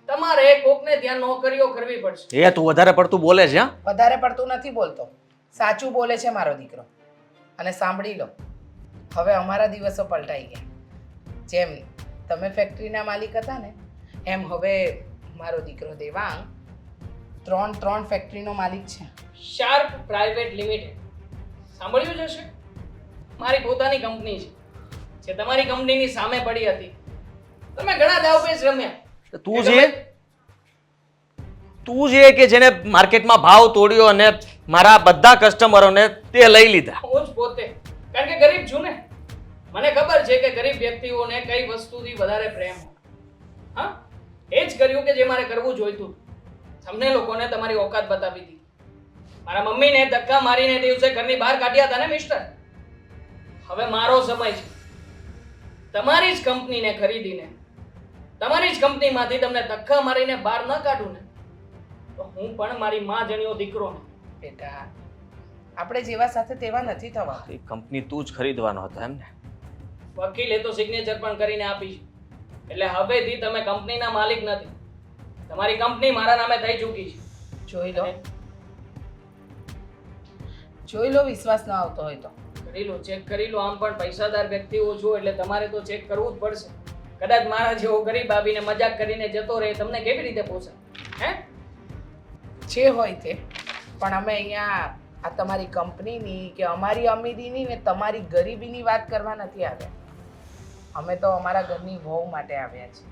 તમારે કોકને ત્યાં નોકરીઓ કરવી પડશે. એ તું વધારે પડતું બોલે છે હા? વધારે પડતું નથી બોલતો, સાચું બોલે છે મારો દીકરો. અને સાંભળી લો, હવે અમારા દિવસો પલટાઈ ગયા. જેમ તમે ફેક્ટરીના માલિક હતા ને, એમ હવે મારો દીકરો દેવાંગ ત્રણ ફેક્ટરીનો માલિક છે. શાર્પ પ્રાઇવેટ લિમિટેડ સાંભળ્યું જ હશે. મારી પોતાની કંપની છે જે તમારી કંપનીની સામે પડી હતી. તમે ઘણા દાવપેચ રમ્યા. તું જે કે જેને માર્કેટમાં ભાવ તોડ્યો અને મારા બધા કસ્ટમરોને તે લઈ લીધા. હું જ પોતે, કારણ કે ગરીબ છું ને, મને ખબર છે કે ગરીબ વ્યક્તિઓને કઈ વસ્તુથી વધારે પ્રેમ હોય. હા, એ જ કર્યું કે જે મારે કરવું જોઈતું. તમને લોકોને તમારી ઓકાત બતાવી દીધી. મારા મમ્મીને ધક્કા મારીને દિવસે ઘરની બહાર કાઢ્યા હતા ને મિસ્ટર. હવે મારો સમય છે. તમારી જ કંપનીને ખરીદીને તમારી જ કંપનીમાંથી તમને ધક્કા મારીને બહાર ન કાઢું ને તો હું પણ મારી માં જણ્યો દીકરો ને. બેટા, આપણે જેવા સાથે તેવા નથી થવા. એ કંપની તું જ ખરીદવાનો હતો એમ ને? વકીલે તો સિગ્નેચર પણ કરીને આપી છે. એટલે હવેથી તમે કંપનીના માલિક નથી. તમારી કંપની મારા નામે થઈ ચૂકી છે. જોઈ લો, વિશ્વાસ ન આવતો હોય તો કરી લો, ચેક કરી લો. આમ પણ પૈસાદાર વ્યક્તિઓ છો એટલે તમારે તો ચેક કરવું જ પડશે. કદાચ મારા જેવો ગરીબ આવીને મજાક કરીને જતો રહે, તમને કેવી રીતે પોસાય? હે? જે હોય તે, પણ અમે અહીંયા આ તમારી કંપનીની કે અમારી અમીરીની ને તમારી ગરીબીની વાત કરવા નથી આવ્યા. અમે તો અમારા ઘરની વહુ માટે આવ્યા છીએ.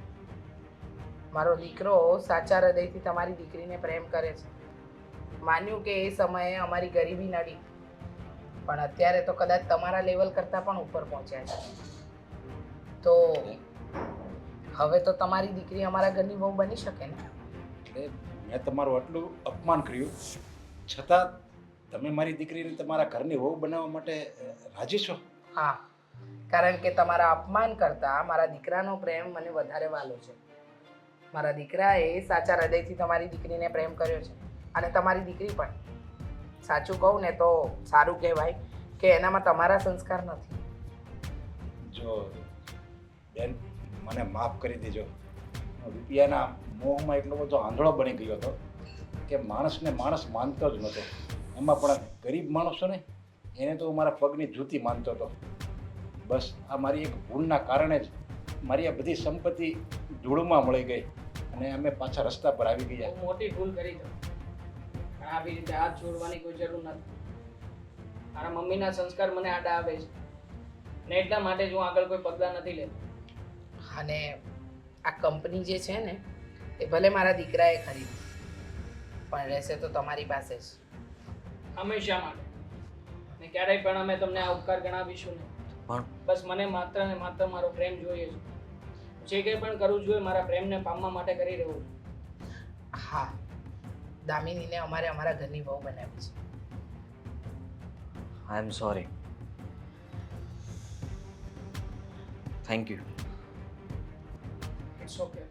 મારો દીકરો સાચા હૃદયથી તમારી દીકરીને પ્રેમ કરે છે. માન્યું કે એ સમયે અમારી ગરીબી નડી, પણ અત્યારે તો કદાચ તમારા લેવલ કરતાં પણ ઉપર પહોંચ્યા છે. તો હવે તો તમારી દીકરી અમારા ઘરની વહુ બની શકે ને? એટલે મેં તમારું આટલું અપમાન કર્યું છતાં તમે મારી દીકરીને તમારા ઘરની વહુ બનાવવા માટે રાજી છો? હા, કારણ કે તમારા અપમાન કરતાં મારા દીકરાનો પ્રેમ મને વધારે વાલો છે. મારા દીકરાએ સાચા હૃદયથી તમારી દીકરીને પ્રેમ કર્યો છે અને તમારી દીકરી પણ. સાચું કહું ને તો સારું કહેવાય કે એનામાં તમારા સંસ્કાર નથી. જો બેન, મને માફ કરી દેજો. રૂપિયાના મોહમાં એટલો બધો આંધળો બની ગયો હતો કે માણસને માણસ માનતો જ નહોતો. એમાં પણ ગરીબ માણસો ને એને તો મારા પગની જૂતી માનતો હતો. બસ આ મારી એક ભૂલના કારણે જ મારી આ બધી સંપત્તિ ધૂળમાં મળી ગઈ અને અમે પાછા રસ્તા પર આવી ગયા. બહુ મોટી ભૂલ કરી તમે. આવી રીતે હાથ જોડવાની કોઈ જરૂર નથી. મારા મમ્મીના સંસ્કાર મને આડા આવે છે અને એટલા માટે જ હું આગળ કોઈ પગલાં નથી લેતો. અને આ કંપની જે છે ને એ ભલે મારા દીકરાએ ખરીદી, પણ રહેશે તો તમારી પાસે જ હંમેશા માટે. અને ક્યારેય પણ અમે તમને આ ઉપકાર ગણાવીશું નહીં. પણ બસ મને માત્ર ને માત્ર મારો પ્રેમ જોઈએ છે. જે કંઈ પણ કરવું જોઈએ મારા પ્રેમને પામવા માટે કરી રહ્યો છું. હા, દામિનીને અમારે અમારા ઘરની વહુ બનાવી છે. I am sorry. Thank you. It's okay.